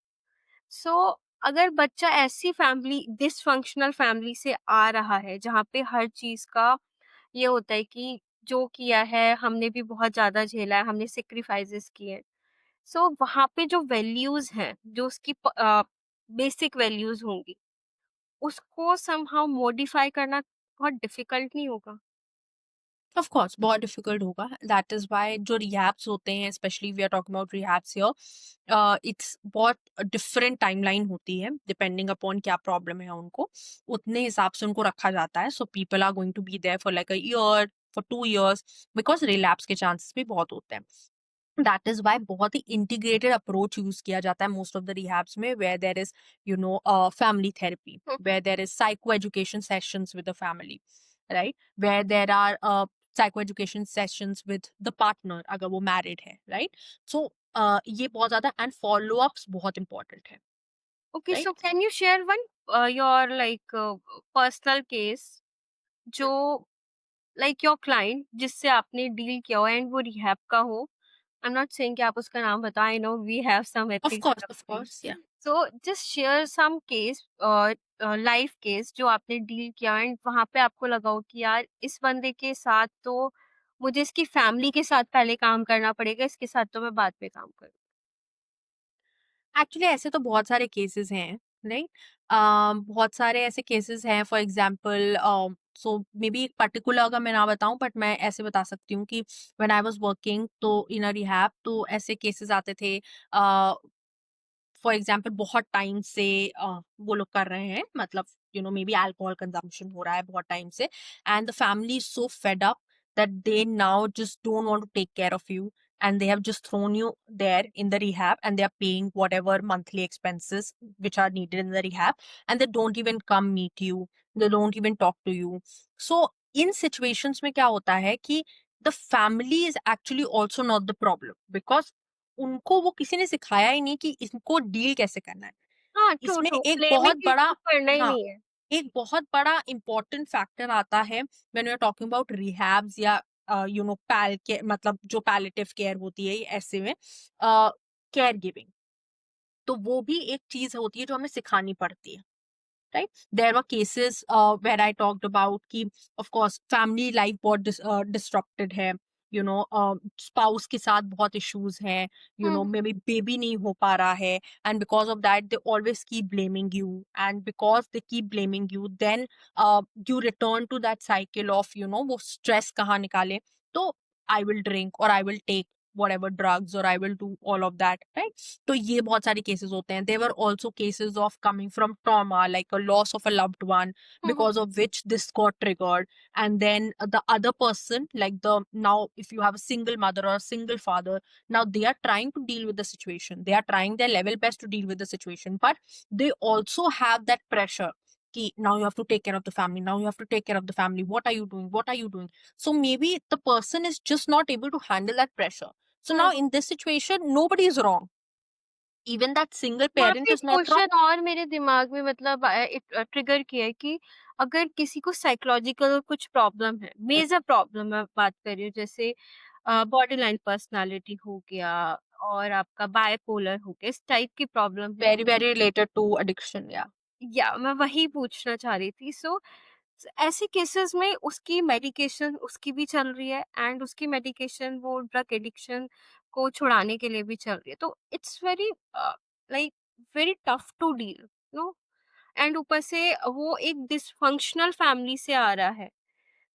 सो अगर बच्चा ऐसी फैमिली, डिसफंक्शनल फैमिली से आ रहा है जहाँ पे हर चीज का ये होता है कि जो किया है हमने भी बहुत ज्यादा झेला है, हमने सेक्रीफाइसेस किए हैं, सो वहाँ पे जो वैल्यूज हैं, जो उसकी बेसिक वैल्यूज होंगी, उसको समहाउ मॉडिफाई करना बहुत डिफिकल्ट नहीं होगा? ऑफ कोर्स बहुत डिफिकल्ट होगा, दैट इज व्हाई जो रिहैब्स होते हैं, specially we are talking about rehabs here, it's बहुत डिफरेंट टाइमलाइन होती है डिपेंडिंग अपॉन क्या प्रॉब्लम है उनको, उतने हिसाब से उनको रखा जाता है। So people are going to be there for like a year, for 2 years, because relapse के चांसेस भी बहुत होते हैं। दैट इज वाई बहुत ही इंटीग्रेटेड अप्रोच यूज किया जाता है मोस्ट ऑफ द रिहैब्स में, where there is family therapy, where there is psycho education sessions with the family, right, where there are psychoeducation sessions with the partner अगर वो married है, right? So ये बहुत ज्यादा, and follow ups बहुत important है, okay, so right? Can you share one your like personal case, जो like your client जिससे आपने डील किया हो एंड वो रिहैब का हो? आई एम नॉट सेइंग कि आप उसका नाम बताओ, I know we have some ethics in Of uh, course, yeah. So just share some case, life case जो आपने डील किया एंड वहां पे आपको लगा हो कि यार इस बंदे के साथ तो मुझे इसकी फैमिली के साथ पहले काम करना पड़ेगा, इसके साथ तो मैं बाद में काम करूँ। एक्चुअली ऐसे तो बहुत सारे केसेस हैं, राइट, बहुत सारे ऐसे केसेस हैं, for example, so may be एक पर्टिकुलर अगर मैं ना बताऊं, बट मैं ऐसे बता सकती हूँ कि व्हेन आई वाज वर्किंग तो इन अ रिहैब, तो ऐसे केसेस आते थे, फॉर एग्जाम्पल बहुत टाइम से वो लोग कर रहे हैं, मतलब मे बी अल्कोहल कंजम्पशन हो रहा है बहुत टाइम से, and the family is so fed up that they now just don't want to take care of you, and they have just thrown you there in the rehab, and they are paying whatever monthly expenses which are needed in the rehab, and they don't even come meet you, they don't even talk to you. So in situations में क्या होता है कि the family is actually also not the problem, because उनको वो किसी ने सिखाया ही नहीं कि इनको डील कैसे करना है। हाँ, ट्रू इसमें ट्रू, एक बहुत ब्लेमिंग बड़ा, किसी को करना ही हाँ, नहीं है। एक बहुत बड़ा इम्पोर्टेंट फैक्टर आता है when we are talking about rehabs या पैल के मतलब जो पैलेटिव केयर होती है ऐसे में, केयर गिविंग, तो वो भी एक चीज होती है जो हमें सिखानी पड़ती है, right? There were cases where I talked about कि of course family life बहुत disrupted है, spouse के साथ बहुत issues हैं, हम्म। maybe baby नहीं हो पा रहा है, and because of that they always keep blaming you, and because they keep blaming you, then you return to that cycle of वो stress कहाँ निकाले, तो I will drink or I will take whatever drugs or I will do all of that, right? तो ये बहुत सारे cases होते हैं। There were also cases of coming from trauma like a loss of a loved one, hmm. because of which this got triggered, and then the other person, like the now if you have a single mother or a single father, now they are trying to deal with the situation, they are trying their level best to deal with the situation, but they also have that pressure कि now you have to take care of the family, now you have to take care of the family, what are you doing, what are you doing? So maybe the person is just not able to handle that pressure. So now hmm. in this situation, nobody is wrong. Even that single यहाँ parent पे is not wrong. Question और मेरे दिमाग में मतलब trigger किया है कि अगर किसी को साइकोलॉजिकल कुछ प्रॉब्लम है, Mm. मेजर प्रॉब्लम मैं बात कर रही हूँ, जैसे बॉर्डर लाइन पर्सनालिटी हो गया और आपका बायपोलर हो गया, इस टाइप की प्रॉब्लम है, Very, very related to addiction. Yeah. या मैं वही पूछना चाह रही थी। सो ऐसे केसेस में उसकी मेडिकेशन उसकी भी चल रही है एंड उसकी मेडिकेशन वो ड्रग एडिक्शन को छुड़ाने के लिए भी चल रही है, तो it's very like very tough to deal, no. And ऊपर से वो एक डिसफंक्शनल फैमिली से आ रहा है,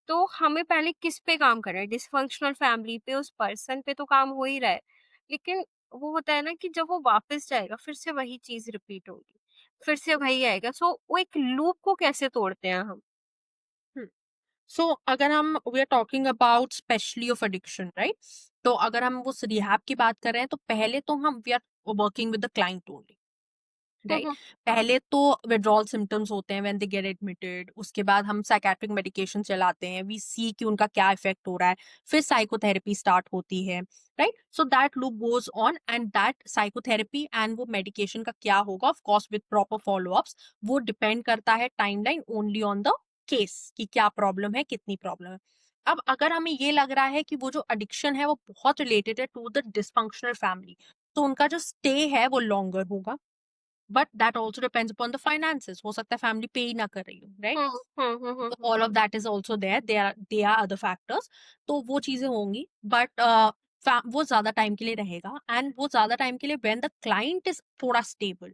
तो हमें पहले किस पे काम करना है? डिसफंक्शनल फैमिली पे, उस पर्सन पे तो काम हो ही रहा है, लेकिन वो होता है ना कि जब वो वापस जाएगा फिर से वही चीज रिपीट होगी, फिर से वही आएगा। सो वो एक लूप को कैसे तोड़ते हैं हम? Hmm. So अगर हम we are talking about specially of addiction, right? तो अगर हम उस रिहैब की बात कर रहे हैं तो पहले तो हम we are working with the client only. Hmm, right? Hmm. पहले तो विड्रॉल सिम्पटम्स होते हैं व्हेन दे गेट एडमिटेड, उसके बाद हम साइकियाट्रिक मेडिकेशन चलाते हैं, वी सी कि उनका क्या इफेक्ट हो रहा है, फिर साइकोथेरेपी स्टार्ट होती है, right? So that loop goes on, and that psychotherapy and वो मेडिकेशन का क्या होगा, of course with proper follow-ups, वो डिपेंड करता है timeline only on the case कि क्या प्रॉब्लम है, कितनी प्रॉब्लम है। अब अगर हमें ये लग रहा है कि वो जो एडिक्शन है वो बहुत रिलेटेड है टू द डिसफंक्शनल फैमिली, तो उनका जो स्टे है वो लॉन्गर होगा, but that also depends upon the finances, हो सकता है फैमिली पे ही ना कर रही हो, राइट? हुँ, हुँ, हुँ, हुँ, तो hmm. All of that is also there, they are other factors, तो वो चीजें होंगी, बट वो ज्यादा टाइम के लिए रहेगा, एंड वो ज्यादा टाइम के लिए व्हेन द क्लाइंट इज थोड़ा stable,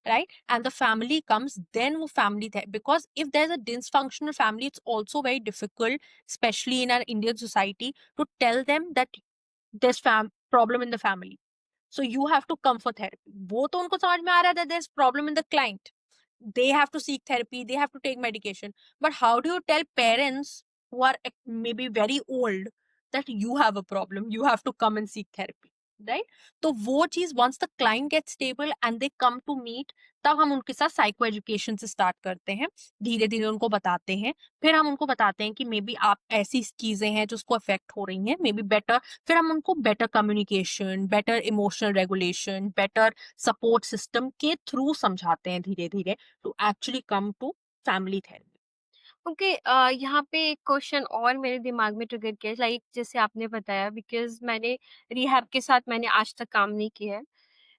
right, and the family comes, then वो family because if there's a dysfunctional family, it's also very difficult, especially in our Indian society, to tell them that there's problem in the family, so you have to come for therapy. वो तो उनको समझ में आ रहा है that there's problem in the client, they have to seek therapy, they have to take medication, but how do you tell parents who are maybe very old that you have a problem, you have to come and seek therapy, right? तो वो चीज once the client gets stable and they come to meet, तब हम उनके साथ psycho education से start करते हैं, धीरे धीरे उनको बताते हैं, फिर हम उनको बताते हैं कि मे बी आप ऐसी चीजें हैं जो उसको अफेक्ट हो रही हैं, मे बी बेटर, फिर हम उनको better communication, better emotional regulation, better support system के थ्रू समझाते हैं धीरे धीरे to actually come to family therapy. Okay, यहाँ पे एक क्वेश्चन और मेरे दिमाग में ट्रिगर किया, लाइक जैसे आपने बताया, बिकॉज़ मैंने रिहैब के साथ मैंने आज तक काम नहीं किया है।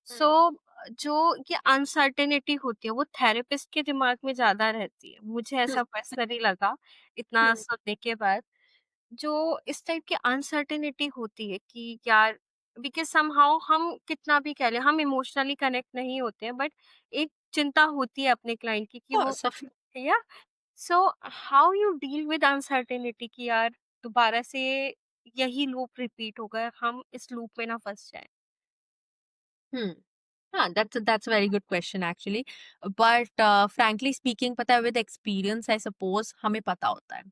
सो जो ये अनसर्टेनिटी होती है वो थेरेपिस्ट के दिमाग में ज़्यादा रहती है। मुझे ऐसा पर्सनली लगा इतना सुनने के बाद। जो इस टाइप की अनसर्टेनिटी होती है कि यार, बिकॉज़ समहाउ हम कितना भी कह लें, हम इमोशनली कनेक्ट नहीं होते हैं, बट एक चिंता होती है अपने क्लाइंट की कि वो, या so how you deal with uncertainty कि यार दोबारा से यही लूप रिपीट होगा, हम इस लूप में ना फंस जाएं। हाँ, that's a very good question actually, but frankly speaking, पता है, विद एक्सपीरियंस आई सपोज हमें पता होता है,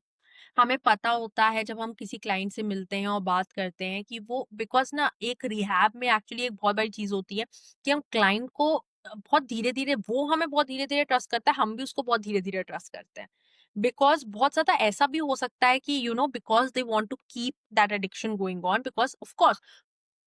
हमें पता होता है जब हम किसी क्लाइंट से मिलते हैं और बात करते हैं कि वो, बिकॉज ना एक रिहैब में एक्चुअली एक बहुत बड़ी चीज होती है कि हम क्लाइंट को बहुत धीरे धीरे, वो हमें बहुत धीरे धीरे ट्रस्ट करता है, हम भी उसको बहुत धीरे धीरे ट्रस्ट करते हैं, बिकॉज बहुत ज्यादा ऐसा भी हो सकता है कि because they want to keep that addiction going on, because of course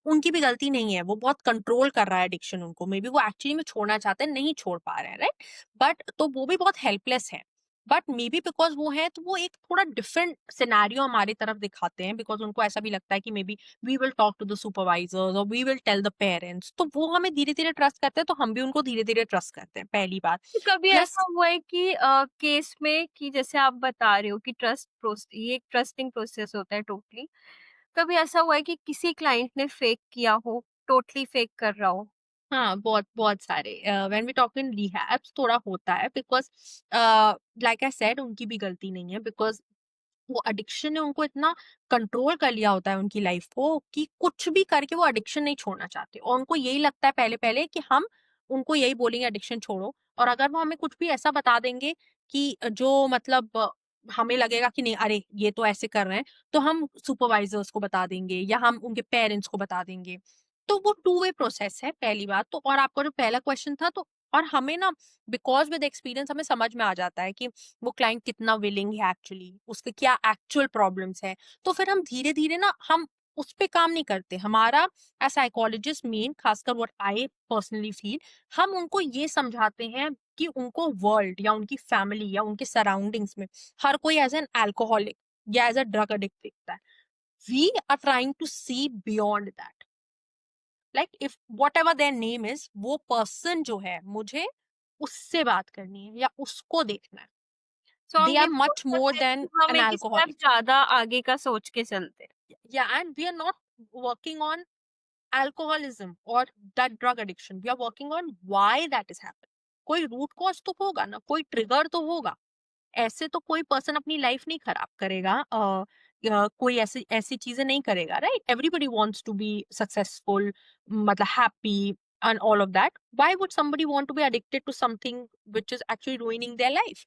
उनकी भी गलती नहीं है, वो बहुत कंट्रोल कर रहा है एडिक्शन उनको, मे बी वो एक्चुअली में छोड़ना चाहते हैं, नहीं छोड़ पा रहे हैं, राइट? बट तो वो भी बहुत हेल्पलेस है, बट मे बी बिकॉज वो है तो वो एक थोड़ा डिफरेंट सिनेरियो हमारी तरफ दिखाते हैं, बिकॉज उनको ऐसा भी लगता है कि maybe we will talk to the supervisors और we will tell the parents, तो वो हमें धीरे धीरे ट्रस्ट करते हैं, तो हम भी उनको धीरे धीरे ट्रस्ट करते हैं, पहली बात। तो कभी ऐसा प्लस हुआ है कि केस में कि जैसे आप बता रहे हो कि ये एक ट्रस्टिंग प्रोसेस होता है टोटली, कभी ऐसा हुआ है कि किसी क्लाइंट ने फेक किया हो, टोटली फेक कर रहा हो? हाँ, बहुत बहुत सारे, when we talk in rehabs थोड़ा होता है, बिकॉज लाइक आई सेड उनकी भी गलती नहीं है, बिकॉज वो एडिक्शन ने उनको इतना कंट्रोल कर लिया होता है उनकी लाइफ को कि कुछ भी करके वो एडिक्शन नहीं छोड़ना चाहते, और उनको यही लगता है पहले पहले कि हम उनको यही बोलेंगे एडिक्शन छोड़ो, और अगर वो हमें कुछ भी ऐसा बता देंगे कि जो मतलब हमें लगेगा कि नहीं, अरे ये तो ऐसे कर रहे हैं, तो हम सुपरवाइजर्स को बता देंगे या हम उनके पेरेंट्स को बता देंगे, तो वो टू वे प्रोसेस है, पहली बात तो। और आपका जो पहला क्वेश्चन था, तो और हमें ना, बिकॉज विद एक्सपीरियंस हमें समझ में आ जाता है कि वो क्लाइंट कितना विलिंग है एक्चुअली, उसके क्या एक्चुअल प्रॉब्लम्स है, तो फिर हम धीरे धीरे ना, हम उस पे काम नहीं करते, हमारा एज साइकोलॉजिस्ट मेन, खासकर व्हाट आई पर्सनली फील, हम उनको ये समझाते हैं कि उनको वर्ल्ड या उनकी फैमिली या उनके सराउंडिंग्स में हर कोई एज एन अल्कोहलिक या एज अ ड्रग एडिक्ट देखता है, we are trying to see beyond that, like if whatever their name is, वो पर्सन जो है, मुझे उससे बात करनी है या उसको देखना है, सो हम दे ये आर बोल मच मोर सकते हैं देन कि हम एन एक स्टेप alcoholic. ज़्यादा आगे का सोच के चलते हैं। Yeah, and we are not working on alcoholism or that drug addiction. We are working on why that is happening. कोई रूट कॉज तो होगा ना, कोई ट्रिगर तो होगा, ऐसे तो कोई पर्सन अपनी लाइफ नहीं खराब करेगा, कोई ऐसी ऐसी चीजें नहीं करेगा, right? Everybody wants to be successful, मतलब happy and all of that, why would somebody want to be addicted to something which is actually ruining their life?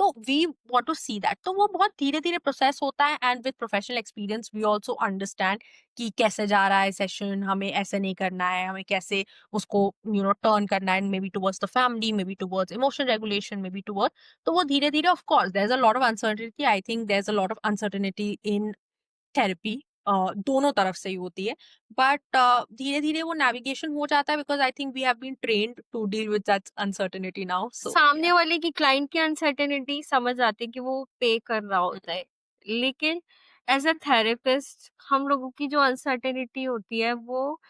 तो we want to see that, तो वो बहुत धीरे धीरे process होता है, and with professional experience we also understand कि कैसे जा रहा है सेशन, हमें ऐसे नहीं करना है, हमें कैसे उसको टर्न करना है, maybe towards the family, maybe towards emotional regulation, maybe toward, तो वो धीरे धीरे of course there is a lot of uncertainty, I think there is a lot of uncertainty in therapy, दोनों तरफ से ही होती है, but धीरे धीरे वो नेविगेशन हो जाता है, because I think we have been trained to deal with that uncertainty now, so सामने वाले की क्लाइंट की अनसर्टेनिटी समझ आती है कि वो पे कर रहा होता है। लेकिन एज़ अ थेरेपिस्ट हम लोगों की जो अनसर्टेनिटी होती है वो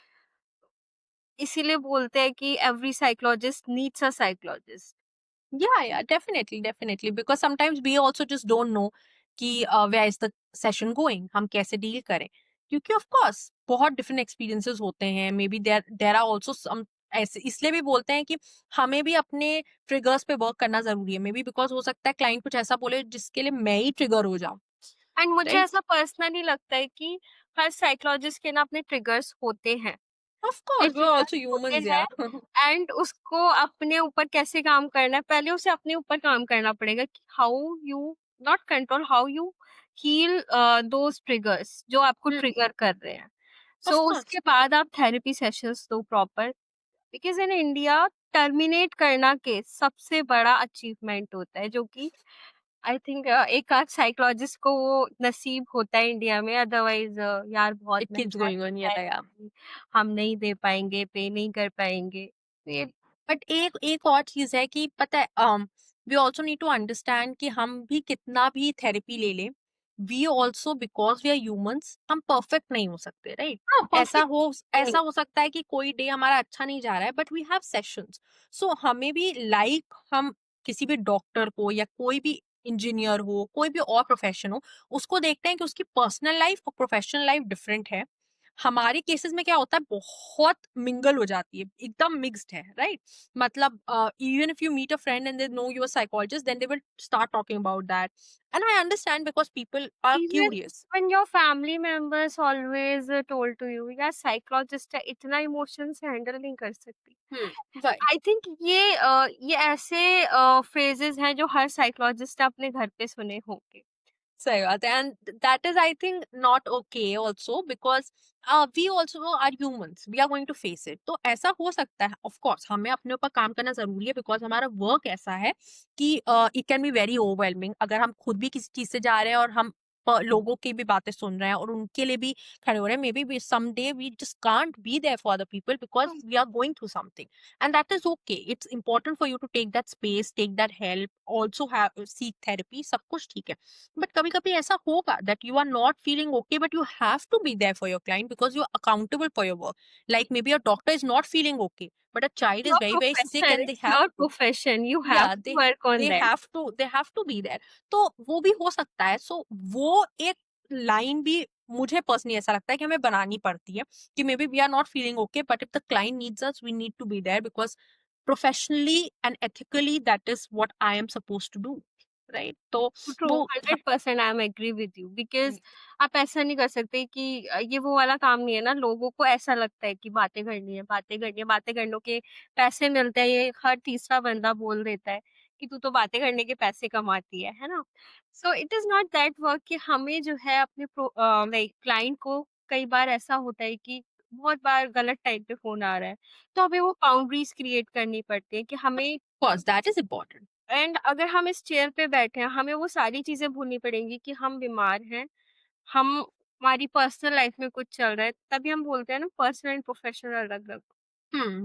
इसीलिए बोलते हैं कि every psychologist needs a psychologist. yeah, definitely, because sometimes we also just don't know कि where is the session going, हम कैसे डील करें, क्योंकि ऑफ कोर्स बहुत डिफरेंट एक्सपीरियंसेस होते हैं, maybe there are also some, ऐसे इसलिए भी बोलते हैं कि हमें भी अपने ट्रिगर्स पे वर्क करना जरूरी है, मे बी बिकॉज हो सकता है क्लाइंट कुछ ऐसा बोले जिसके लिए मैं ही ट्रिगर हो जाऊं, एंड मुझे राइट? ऐसा पर्सनली लगता है कि हर साइकोलॉजिस्ट के ना अपने ट्रिगर्स होते हैं। Of course we are triggers also होते ह्यूमंस, हैं या एंड उसको अपने ऊपर कैसे काम करना है, पहले उसे अपने ऊपर काम करना पड़ेगा कि how you not control, how you heal those triggers जो आपको ट्रिगर कर रहे हैं। Of so course. उसके बाद आप थेरेपी सेशंस दो proper, because in India terminate करना केस सबसे बड़ा अचीवमेंट होता है, जो कि आई थिंक एक आध साइकोलॉजिस्ट को वो नसीब होता है इंडिया में, अदरवाइज़ यार बहुत इट कीप्स महँगा गोइंग ऑन, है, या हम नहीं दे पाएँगे, पे नहीं कर पाएँगे। तो ये बट एक एक और चीज है कि पता है, we also need to understand कि हम भी कितना भी थेरेपी ले लें, we also because we are humans, हम परफेक्ट नहीं हो सकते, राइट? हाँ, ऐसा परफेक्ट हो नहीं। ऐसा हो सकता है कि कोई डे हमारा अच्छा नहीं जा रहा है, बट वी हैव सेशंस, सो हमें भी हम किसी भी डॉक्टर को या कोई भी इंजीनियर हो, कोई भी और प्रोफेशन हो, उसको देखते हैं कि उसकी पर्सनल लाइफ और प्रोफेशनल लाइफ डिफरेंट है। हमारे केसेस में क्या होता है, बहुत मिंगल हो जाती है, एकदम मिक्स्ड है, राइट? मतलब even if you meet a friend and they know you're a psychologist, then they will start talking about that, and I understand because people are even curious. When your family members always told to you यार psychologist है, इतना emotions handle नहीं कर सकती। Right. आई think ये ऐसे phases हैं जो हर साइकोलॉजिस्ट अपने घर पे सुने होंगे। सही बात है, and that is I think not okay also, because we also are humans, we are going to face it, तो ऐसा हो सकता है, ऑफ कोर्स हमें अपने ऊपर काम करना जरूरी है, बिकॉज हमारा वर्क ऐसा है कि it can be very overwhelming, अगर हम खुद भी किसी चीज से जा रहे हैं और हम लोगों की भी बातें सुन रहे हैं और उनके लिए भी खड़े हो रहे हैं, maybe some day we just can't be there for the people because we are going through something, and that is okay, it's important for you to take that space, take that help, also have seek therapy, सब कुछ ठीक है, but कभी कभी ऐसा होगा that you are not feeling okay, but you have to be there for your client because you are accountable for your work, like maybe a doctor is not feeling okay, but a child is your very sick profession, and they it's have your to, profession, you have yeah, to work on that. they have to be there, तो वो भी हो सकता है, सो वो एक line भी मुझे पर्सनली ऐसा लगता है कि हमें बनानी पड़ती है कि maybe we are not feeling okay, but if the client needs us we need to be there because professionally and ethically that is what I am suppose to do, right? तो true, वो 100% I am agree with you, because आप ऐसा नहीं कर सकते कि ये वो वाला काम नहीं है ना, लोगों को ऐसा लगता है कि बातें करनी है, बातें करनी है, बातें करने के पैसे मिलते हैं, ये हर तीसरा बंदा बोल देता है कि तू तो बातें करने के पैसे कमाती है ना? So it is not that work कि हमें जो है अपने लाइक क्लाइंट को कई बार ऐसा होता है कि बहुत बार गलत टाइम पे फ़ोन आ रहा है, तो हमें वो बाउंड्रीज़ क्रिएट करनी पड़ती है कि हमें course that is important. And अगर हम इस चेयर पे बैठे हैं, हमें वो सारी चीज़ें भूलनी पड़ेंगी कि हम बीमार हैं, हमारी पर्सनल लाइफ में कुछ चल रहा है, तभी हम बोलते हैं ना पर्सनल एंड प्रोफेशनल अलग-अलग।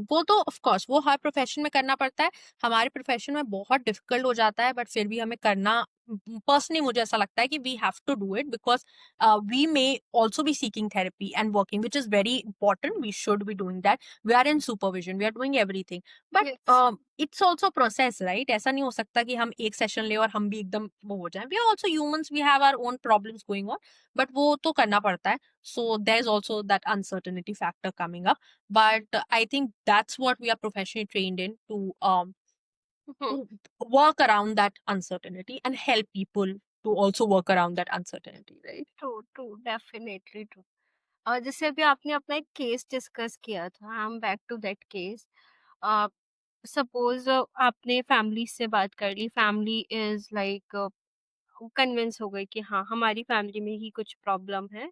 वो तो ऑफ कोर्स वो हर प्रोफेशन में करना पड़ता है। हमारे प्रोफेशन में बहुत डिफिकल्ट हो जाता है, बट फिर भी हमें करना, पर्सनली मुझे ऐसा लगता है कि we have to do it because we may also be seeking therapy and working, which is very important, we should be doing that, we are in supervision, we are doing everything, but yes, it's also process, right? ऐसा नहीं हो सकता कि हम एक session ले और हम भी एकदम वो हो जाए, we are also humans, we have our own problems going on, but वो तो करना पड़ता है, so there is also that uncertainty factor coming up, but I think that's what we are professionally trained in hmm, to work around that uncertainty and help people to also work around that uncertainty, right? True, true, definitely true. और जैसे अभी आपने अपना एक case discuss किया था, I am back to that case. Suppose आपने family से बात कर ली, फैमिली इज लाइक कन्विंस हो गई कि हाँ, हमारी फैमिली में ही कुछ प्रॉब्लम है,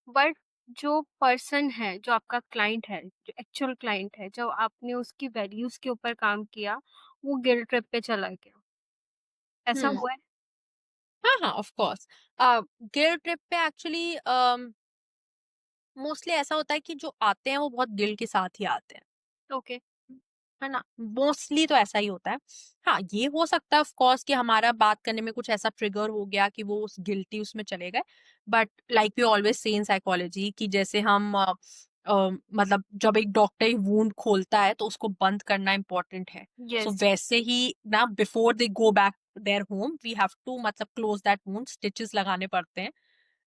बट जो पर्सन है, जो आपका क्लाइंट है, जो एक्चुअल क्लाइंट है, जब आपने उसकी वैल्यूज के ऊपर काम किया, वो गिल्ट ट्रिप पे चला गया, ऐसा हम्म। हुआ है? हाँ हाँ, ऑफ कोर्स। गिल्ट ट्रिप पे एक्चुअली मोस्टली ऐसा होता है कि जो आते हैं वो बहुत गिल्ट के साथ ही आते हैं, ओके। है ना? मोस्टली तो ऐसा ही होता है। हाँ, ये हो सकता है ऑफ कोर्स कि हमारा बात करने में कुछ ऐसा ट्रिगर हो गया कि वो उस गिल्टी उसमें चले गए। But like we always say in psychology कि जैसे हम मतलब जब एक डॉक्टर एक वुंड खोलता है तो उसको बंद करना इम्पोर्टेंट है। So yes. वैसे ही ना, before they go back their home we have to मतलब क्लोज दैट वुंड, स्टिचेस लगाने पड़ते हैं,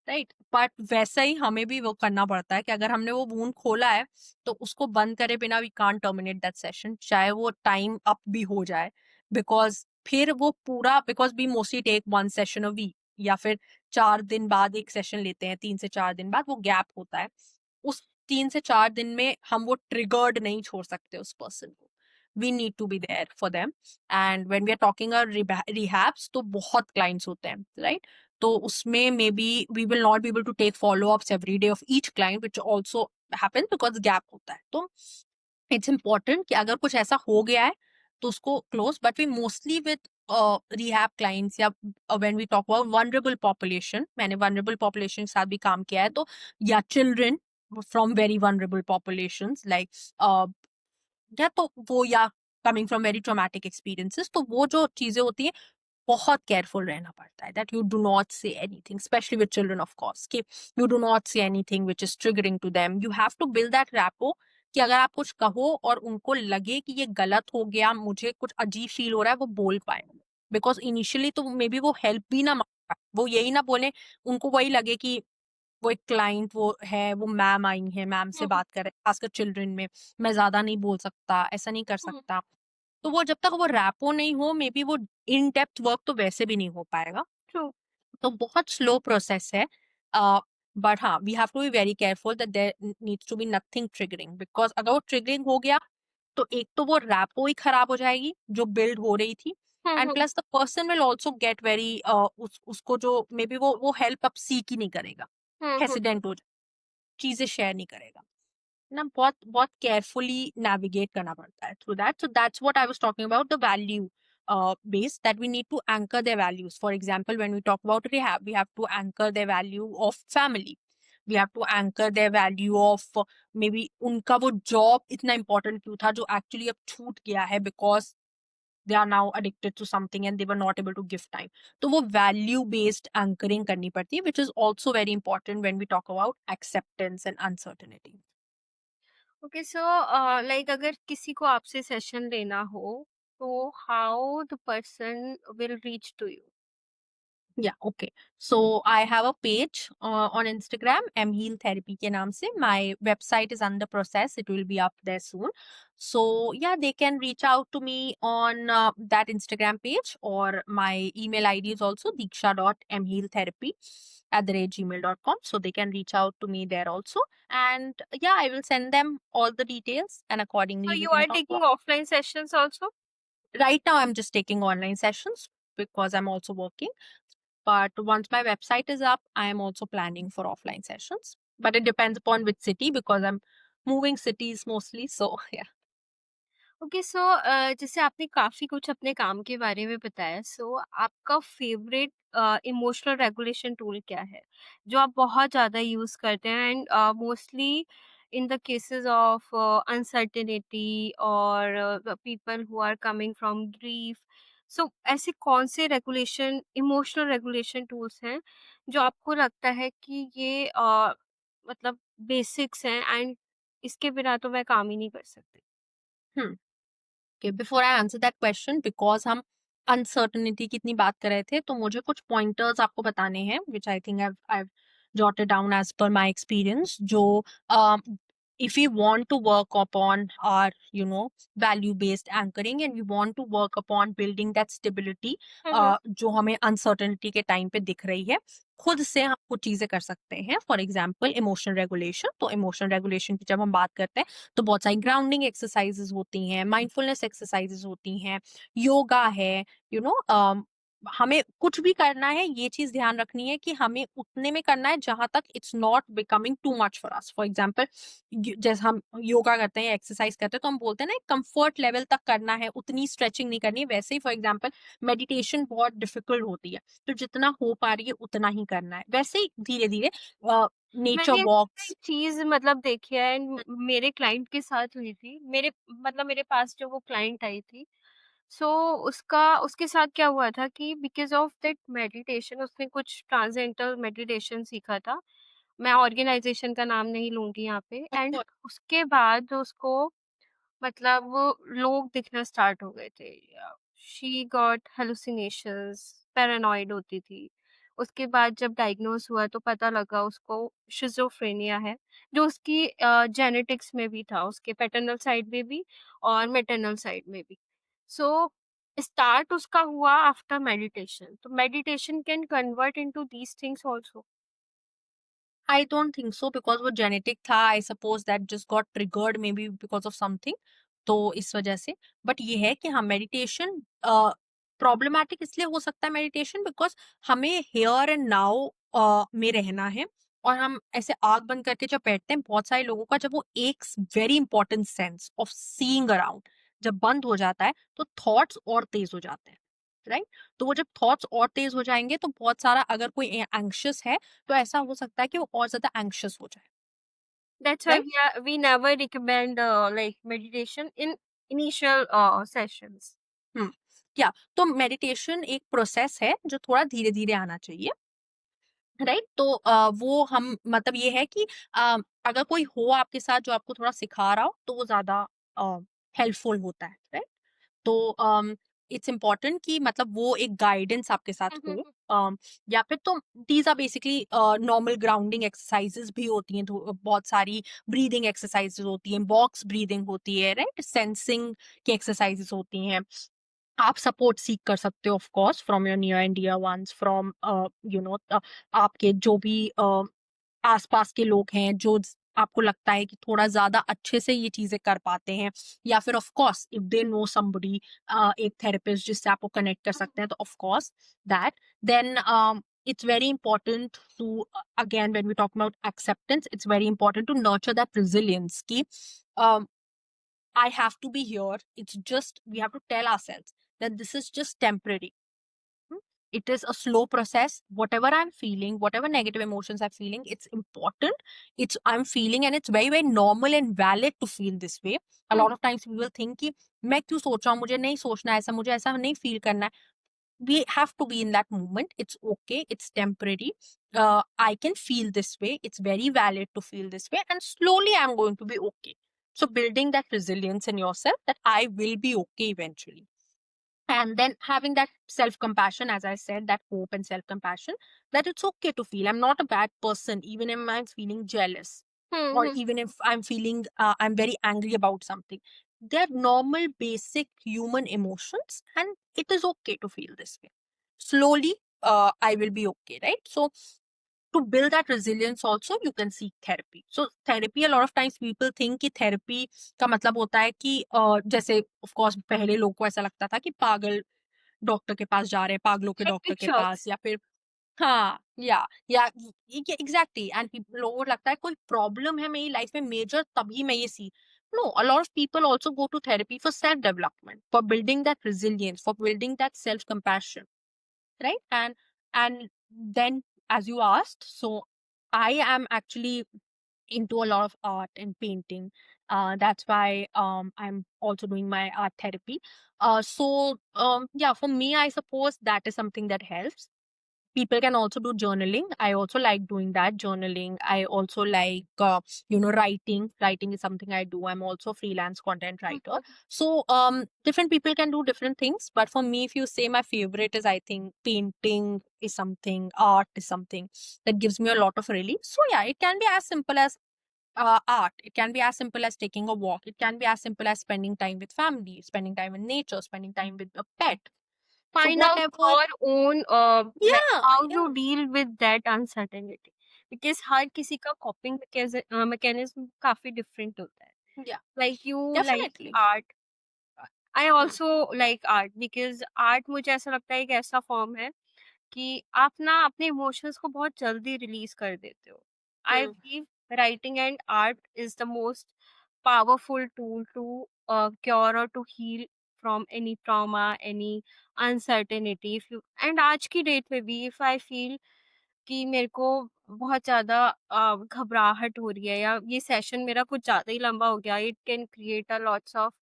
राइट? बट वैसा ही हमें भी वो करना पड़ता है कि अगर हमने वो वूंड खोला है तो उसको बंद करे बिना we can't terminate that session, चाहे वो टाइम अप भी हो जाए। बिकॉज फिर वो पूरा, because we mostly take one session a week, या फिर 4 दिन बाद एक सेशन लेते हैं, 3 से 4 दिन बाद वो गैप होता है। उस 3 से 4 दिन में हम वो ट्रिगर्ड नहीं छोड़ सकते उस पर्सन को। We need to be there for them. And when we are talking rehabs तो बहुत क्लाइंट्स होते हैं, राइट? तो उसमें maybe we will not be able to take follow ups every day of each client, which also happen because gap होता है। तो it's important कि अगर कुछ ऐसा हो गया है तो उसको close. But we mostly with rehab clients, या when we talk about vulnerable population, मैंने वनरेबल पॉपुलेशन के साथ भी काम किया है, तो या children from very vulnerable populations like, या तो वो, या coming from very traumatic experiences, तो वो जो चीजें होती हैं बहुत केयरफुल रहना पड़ता है that you do not say anything, specially with children of course, कि you do not say anything which is triggering to them. You have to build that rapport कि अगर आप कुछ कहो और उनको लगे कि ये गलत हो गया, मुझे कुछ अजीब फील हो रहा है, वो बोल पाए। बिकॉज इनिशियली तो मे बी वो हेल्प भी ना मांगे, वो यही ना बोले, उनको वही लगे कि वो एक क्लाइंट वो है, वो मैम आई है, मैम से बात कर रहे हैं, खासकर चिल्ड्रन में, मैं ज्यादा नहीं बोल सकता, ऐसा नहीं कर सकता। तो वो जब तक वो रैपो नहीं हो, मे बी वो इन डेप्थ वर्क तो वैसे भी नहीं हो पाएगा। ट्रू। तो बहुत स्लो प्रोसेस है। बट हाँ, we have to be very careful that there needs to be nothing triggering, because अगर वो ट्रिगरिंग हो गया तो एक तो वो रैपो ही खराब हो जाएगी जो बिल्ड हो रही थी, and plus the person will also get very, उसको जो मे बी वो हेल्प अब सीख ही नहीं करेगा, हेसिडेंट हो जाए, चीजें शेयर नहीं करेगा ना। बहुत बहुत केयरफुली नेविगेट करना पड़ता है through that. So that's what I was talking about, the value base that we need to anchor their values. For example, when we talk about rehab, we have to anchor their value of family. We have to anchor their value of maybe उनका वो job इतना important क्यों था जो actually अब छूट गया है because they are now addicted to something and they were not able to give time. तो वो value based anchoring करनी पड़ती है, which is also very important when we talk about acceptance and uncertainty. Okay, so like अगर किसी को आपसे session लेना हो, तो how the person will reach to you? Yeah, okay. So I have a page on Instagram, mheal therapy के नाम से. My website is under process. It will be up there soon. So yeah, they can reach out to me on that Instagram page, or my email ID is also diksha.mhealtherapy@gmail.com. So they can reach out to me there also. And yeah, I will send them all the details, and So accordingly we you can are talk taking about. offline sessions also? Right now, I'm just taking online sessions because I'm also working. But once my website is up, I am also planning for offline sessions. But it depends upon which city because I'm moving cities mostly. So yeah. Okay, so जैसे आपने काफी कुछ अपने काम के बारे में बताया, सो आपका फेवरेट इमोशनल रेगुलेशन टूल क्या है जो आप बहुत ज्यादा यूज करते हैं, and mostly in the cases of uncertainty और people who are coming from grief, so ऐसे कौन से रेगुलेशन, इमोशनल रेगुलेशन टूल्स हैं जो आपको लगता है कि ये मतलब बेसिक्स हैं, एंड इसके बिना तो मैं काम ही नहीं कर सकती? Hmm. Okay. Before I answer that question, because हम uncertainty की इतनी बात कर रहे थे, तो मुझे कुछ pointers आपको बताने हैं, which I think I've jotted down as per my experience, जो if we want to work upon our value based anchoring and we want to work upon building that stability जो हमें अनसर्टेनिटी के time पे दिख रही है, खुद से हम कुछ चीजें कर सकते हैं. For example emotion regulation. तो इमोशन रेगुलेशन की जब हम बात करते हैं तो बहुत सारी ग्राउंडिंग एक्सरसाइजेस होती हैं, माइंडफुलनेस एक्सरसाइजेस होती हैं, योगा है. यू नो हमें कुछ भी करना है, ये चीज ध्यान रखनी है कि हमें उतने में करना है जहां तक it's not becoming too much for us. For example जैसे हम योगा करते हैं, एक्सरसाइज करते हैं, तो हम बोलते हैं ना कंफर्ट लेवल तक करना है, उतनी स्ट्रेचिंग नहीं करनी है. वैसे ही फॉर एग्जाम्पल मेडिटेशन बहुत डिफिकल्ट होती है, तो जितना हो पा रही है उतना ही करना है. वैसे ही धीरे धीरे नेचर मैंने वॉक्स. एक चीज़ मतलब देखी है मेरे क्लाइंट के साथ हुई थी। मेरे पास जो वो क्लाइंट आई थी, सो उसका उसके साथ क्या हुआ था कि बिकॉज़ ऑफ दैट मेडिटेशन उसने कुछ ट्रांसेंडेंटल मेडिटेशन सीखा था। मैं ऑर्गेनाइज़ेशन का नाम नहीं लूँगी यहाँ पे एंड उसके बाद उसको मतलब वो लोग दिखना स्टार्ट हो गए थे। शी गॉट हैलुसिनेशंस, पैरानॉइड होती थी। उसके बाद जब डायग्नोज हुआ तो पता लगा उसको शिज़ोफ्रेनिया है, जो उसकी जेनेटिक्स में भी था, उसके पैटर्नल साइड में भी और मैटरनल साइड में भी। सो स्टार्ट उसका हुआ आफ्टर मेडिटेशन। तो meditation can convert into these things also. I don't think so because वो जेनेटिक था. I suppose that just got triggered may be because of something. तो इस वजह से. बट ये है कि हाँ, मेडिटेशन प्रॉब्लमैटिक इसलिए हो सकता है मेडिटेशन बिकॉज हमें हेयर एंड नाउ में रहना है. और हम ऐसे आग बंद करके जब बैठते हैं, बहुत सारे लोगों का जब वो एक very important sense of seeing around जब बंद हो जाता है तो थॉट्स और तेज हो जाते हैं. राइट. तो वो जब थॉट्स और तेज हो जाएंगे तो बहुत सारा, अगर कोई एंग्शियस है तो ऐसा हो सकता है कि वो और ज़्यादा एंग्शियस हो जाए. That's why right? we never recommend like meditation in initial sessions. हुँ. या तो मेडिटेशन एक प्रोसेस है जो थोड़ा धीरे-धीरे आना चाहिए. राइट. तो वो हम मतलब ये है कि अगर कोई हो आपके साथ जो आपको थोड़ा सिखा रहा हो तो वो ज़्यादा हेल्पफुल होता है. राइट? तो इट्स इम्पोर्टेंट कि मतलब वो एक गाइडेंस आपके साथ हो. या फिर तो these are basically normal grounding exercises भी होती हैं, बहुत सारी ब्रीदिंग एक्सरसाइजेस होती हैं, बॉक्स ब्रीदिंग होती है. राइट. सेंसिंग की एक्सरसाइजेस होती हैं. आप सपोर्ट सीख कर सकते हो of course from your near and dear ones, फ्रॉम आपके जो भी आसपास के लोग हैं जो आपको लगता है कि थोड़ा ज्यादा अच्छे से ये चीजें कर पाते हैं. या फिर of course if they know somebody, एक थेरेपिस्ट जिससे आपको कनेक्ट कर सकते हैं, तो of course that. Then it's very important to again when we talk about acceptance, it's very important to nurture that resilience ki um, I have to be here. It's just we have to tell ourselves that this is just temporary. Hmm? It is a slow process. Whatever I'm feeling, whatever negative emotions I'm feeling, it's important. It's I'm feeling, and it's very very normal and valid to feel this way. A lot of times we will think कि मैं क्यों सोच रहा हूँ, मुझे नहीं सोचना ऐसा, मुझे ऐसा नहीं feel करना है. We have to be in that moment. It's okay. It's temporary. I can feel this way. It's very valid to feel this way, and slowly I'm going to be okay. So building that resilience in yourself that I will be okay eventually. And then having that self compassion, as I said, that hope and self compassion, that it's okay to feel. I'm not a bad person, even if I'm feeling jealous, or Hmm. even if I'm feeling, I'm very angry about something. They're normal, basic human emotions, and it is okay to feel this way. Slowly, I will be okay, right? So, to build that resilience also you can seek therapy. So therapy, a lot of times people think कि therapy का मतलब होता है कि जैसे of course पहले लोगों को ऐसा लगता था कि पागल डॉक्टर के पास जा रहे हैं, पागलों के डॉक्टर Hectic के पास, shocks. या फिर हाँ, या एग्जैक्टली. एंड लोगों को लगता है कोई प्रॉब्लम है मेरी लाइफ में मेजर तभी मैं ये सी. No, a lot of people also go to therapy for self development, for building that resilience, for building that self compassion, right? And then, as you asked, so I am actually into a lot of art and painting. That's why I'm also doing my art therapy. So yeah, for me, I suppose that is something that helps. People can also do journaling. I also like doing that, journaling. I also like writing is something I do. I'm also a freelance content writer. So different people can do different things, but for me, if you say my favorite is, I think painting is something, art is something that gives me a lot of relief. So yeah, it can be as simple as art. It can be as simple as taking a walk. It can be as simple as spending time with family, spending time in nature, spending time with a pet. So Find out whatever, your own like yeah, how you yeah, deal with that uncertainty, because हर किसी का coping mechanism काफी different होता है. yeah, Like you like definitely. art. I Hmm. also like art because art मुझे ऐसा लगता है एक ऐसा फॉर्म है कि आप ना अपने इमोशंस को बहुत जल्दी रिलीज कर देते हो. I Hmm. Believe writing and art is the most powerful tool to cure और to heal from any trauma, any uncertainty. If you and आज की डेट में भी इफ आई फील कि मेरे को बहुत ज़्यादा घबराहट हो रही है या ये सेशन मेरा कुछ ज़्यादा ही लंबा हो गया, it can create a lots of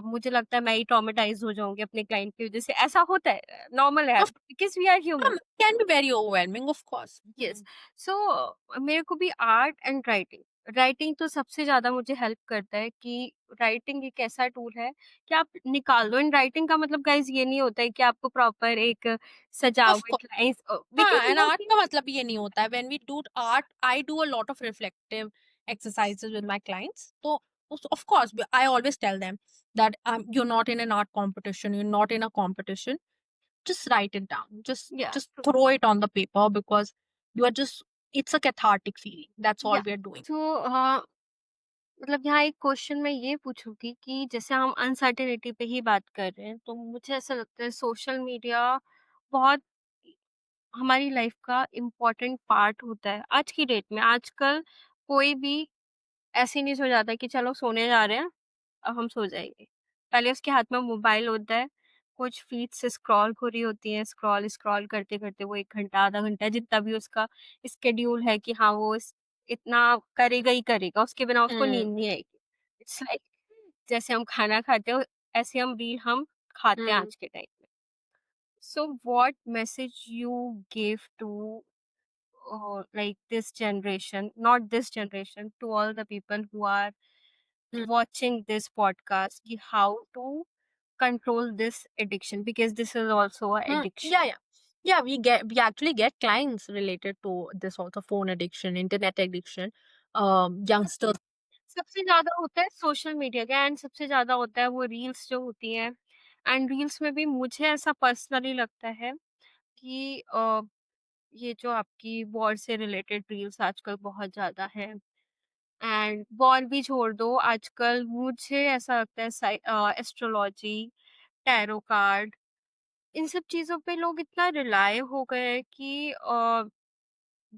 मुझे लगता है मैं ही ट्रॉमेटाइज़ हो जाऊँगी अपने क्लाइंट की वज़ह से. ऐसा होता है, नॉर्मल है Of because we are human. can be very overwhelming, of course. Yes. So मेरे को भी आर्ट एंड राइटिंग, राइटिंग तो सबसे ज़्यादा मुझे हेल्प करता है कि राइटिंग एक ऐसा टूल है कि आप निकाल दो. एंड राइटिंग का मतलब गाइज़ ये नहीं होता है कि आपको प्रॉपर एक Of course. सजावट लाइन्स हाँ, बिकॉज़ and वो art का मतलब ये नहीं होता है. When we do art, I do a lot of reflective exercises with my clients. So of course, I always tell them that you're not in an art competition. You're not in a competition. Just write it down. Just या just throw it on the paper because you are just. It's a cathartic feeling. That's all या we are doing. सो मतलब यहाँ एक question मैं ये पूछूंगी कि जैसे हम अनसर्टेनिटी पे ही बात कर रहे हैं, तो मुझे ऐसा लगता है सोशल मीडिया बहुत हमारी लाइफ का इम्पोर्टेंट पार्ट होता है आज की डेट में. आजकल कोई भी ऐसे नहीं सो जाता कि चलो सोने जा रहे हैं, अब हम सो जाएंगे. पहले उसके हाथ में मोबाइल होता है, कुछ फीड से स्क्रॉल हो रही होती है, स्क्रॉल स्क्रॉल करते करते वो 1 घंटा आधा घंटा जितना भी उसका स्केड्यूल है कि हाँ वो इतना करेगा ही करेगा, उसके बिना उसको Hmm. नींद नहीं आएगी. इट्स लाइक जैसे हम खाना खाते हो ऐसे हम रील हम खाते हैं Hmm. आज के टाइम में. So what message you give to like this generation, not this generation, to all the people who are Hmm. watching this podcast, ki how to control this addiction, because this is also a Hmm. addiction. Yeah, yeah. Yeah, we actually get clients related to this also phone addiction, internet addiction, youngsters. सबसे ज्यादा होता है social media का and सबसे ज्यादा होता है वो रील्स जो होती हैं. एंड रील्स में भी मुझे ऐसा पर्सनली लगता है कि ये जो आपकी वॉर से रिलेटेड रील्स आजकल बहुत ज्यादा है. एंड वॉर भी छोड़ दो, आजकल मुझे ऐसा लगता है एस्ट्रोलॉजी, टैरो कार्ड, इन सब चीज़ों पे लोग इतना रिलाय हो गए हैं कि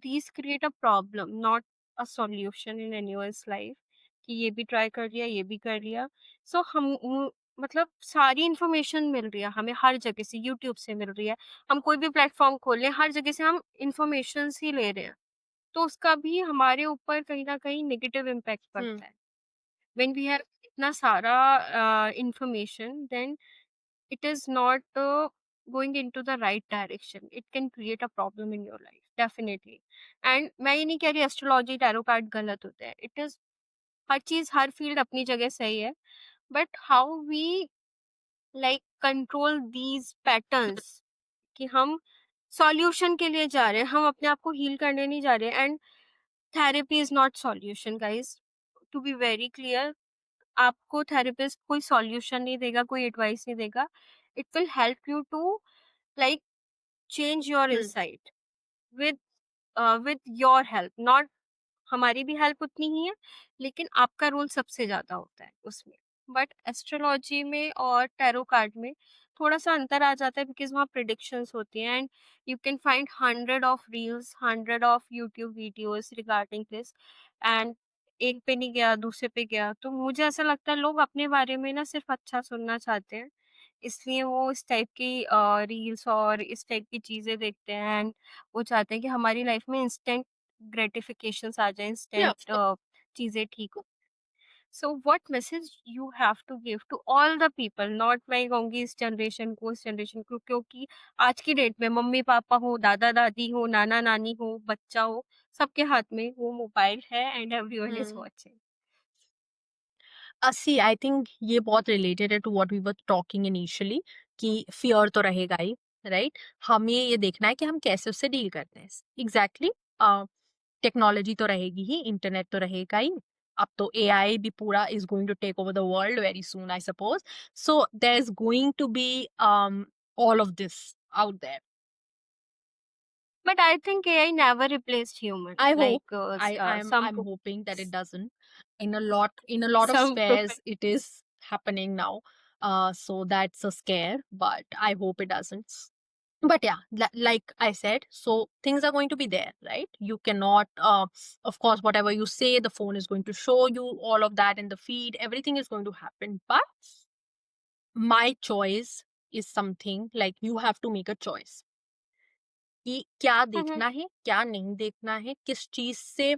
these create a problem not a solution in anyone's life. कि ये भी ट्राई कर लिया, ये भी कर लिया. सो मतलब सारी इन्फॉर्मेशन मिल रही है हमें हर जगह से, यूट्यूब से मिल रही है, हम कोई भी प्लेटफॉर्म खोल लें हर जगह से हम इंफॉर्मेशन ही ले रहे हैं. तो उसका भी हमारे ऊपर कहीं ना कहीं नेगेटिव इम्पैक्ट Hmm. पड़ता है. when we have itna sara information, then it is not going into the right direction. It can create a problem in your life definitely. And मैं ये नहीं कह रही एस्ट्रोलॉजी टैरो कार्ड गलत होते हैं. इट इज हर चीज हर फील्ड अपनी जगह सही है, but how we like control these patterns कि हम सॉल्यूशन के लिए जा रहे हैं, हम अपने आप को हील करने नहीं जा रहे. And therapy is not solution guys, to be very clear. आपको थेरेपिस्ट कोई सॉल्यूशन नहीं देगा, कोई एडवाइस नहीं देगा. It will help you to like change your Hmm. Insight with with your help. Not हमारी भी हेल्प उतनी ही है, लेकिन आपका रोल सबसे ज्यादा होता है उसमें. बट एस्ट्रोलॉजी में और टैरो कार्ड में थोड़ा सा अंतर आ जाता है बिकॉज वहाँ प्रिडिक्शंस होती हैं. And you can find 100 of reels, 100 of YouTube videos regarding this. And एक पे नहीं गया दूसरे पे गया, तो मुझे ऐसा लगता है लोग अपने बारे में ना सिर्फ अच्छा सुनना चाहते हैं, इसलिए वो इस टाइप की रील्स और इस टाइप की चीजें देखते हैं. एंड वो चाहते हैं कि हमारी लाइफ में इंस्टेंट ग्रेटिफिकेशंस आ जाए, Yeah, इंस्टेंट of course. चीजें ठीक हो. So what message you have to give to all the people, not मैं कहूँगी इस जनरेशन को इस जनरेशन को, क्योंकि आज की डेट में मम्मी पापा हो, दादा दादी हो, नाना नानी हो, बच्चा हो, सबके हाथ में वो मोबाइल है and everyone is Hmm. Watching. See I think ये बहुत रिलेटेड है to what we were talking initially कि फियर तो रहेगा ही, राइट? हमें ये देखना है कि हम कैसे उससे डील करते हैं. एग्जैक्टली. टेक्नोलॉजी तो रहेगी ही, इंटरनेट तो रहेगा ही। अब तो एआई भी पूरा is going to take over the world very soon I suppose. So there is going to be all of this out there. But I think AI never replaced human, I hope, like I'm hoping that it doesn't. In a lot of some spheres, prof- it is happening now. So that's a scare, but I hope it doesn't. But yeah, like I said, so things are going to be there, right? You cannot, of course, whatever you say, the phone is going to show you all of that in the feed. Everything is going to happen, but my choice is something like you have to make a choice. कि क्या Mhm. देखना है, क्या नहीं देखना है, किस चीज़ से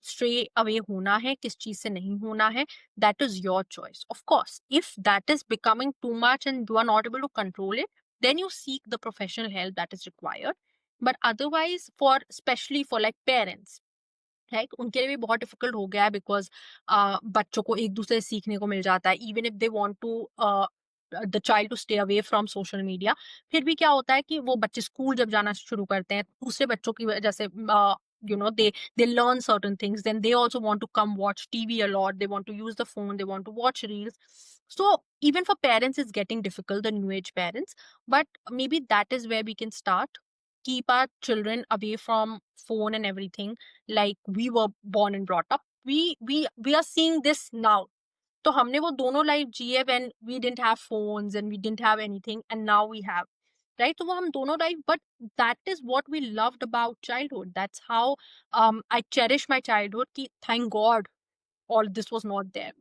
स्ट्रे अवे होना है, किस चीज़ से नहीं होना है, that is your choice. Of course, if that is becoming too much and you are not able to control it, then you seek the professional help that is required. But otherwise, for especially for like parents, right, उनके लिए भी बहुत difficult हो गया है because बच्चों को एक दूसरे से सीखने को मिल जाता है, even if they want to the child to stay away from social media. फिर भी क्या होता है कि वो बच्चे स्कूल जब जाना शुरू करते हैं दूसरे बच्चों की वजह से, they learn certain things, then they also want to come watch TV a lot, they want to use the phone, they want to watch reels. So even for parents it's getting difficult, the new age parents. But maybe that is where we can start, keep our children away from phone and everything, like we were born and brought up. We are seeing this now. तो हमने वो दोनों life जिए when we didn't have phones and we didn't have anything, and now we have, right? तो वो हम दोनों life, but that is what we loved about childhood. That's how I cherish my childhood, कि thank God all this was not there.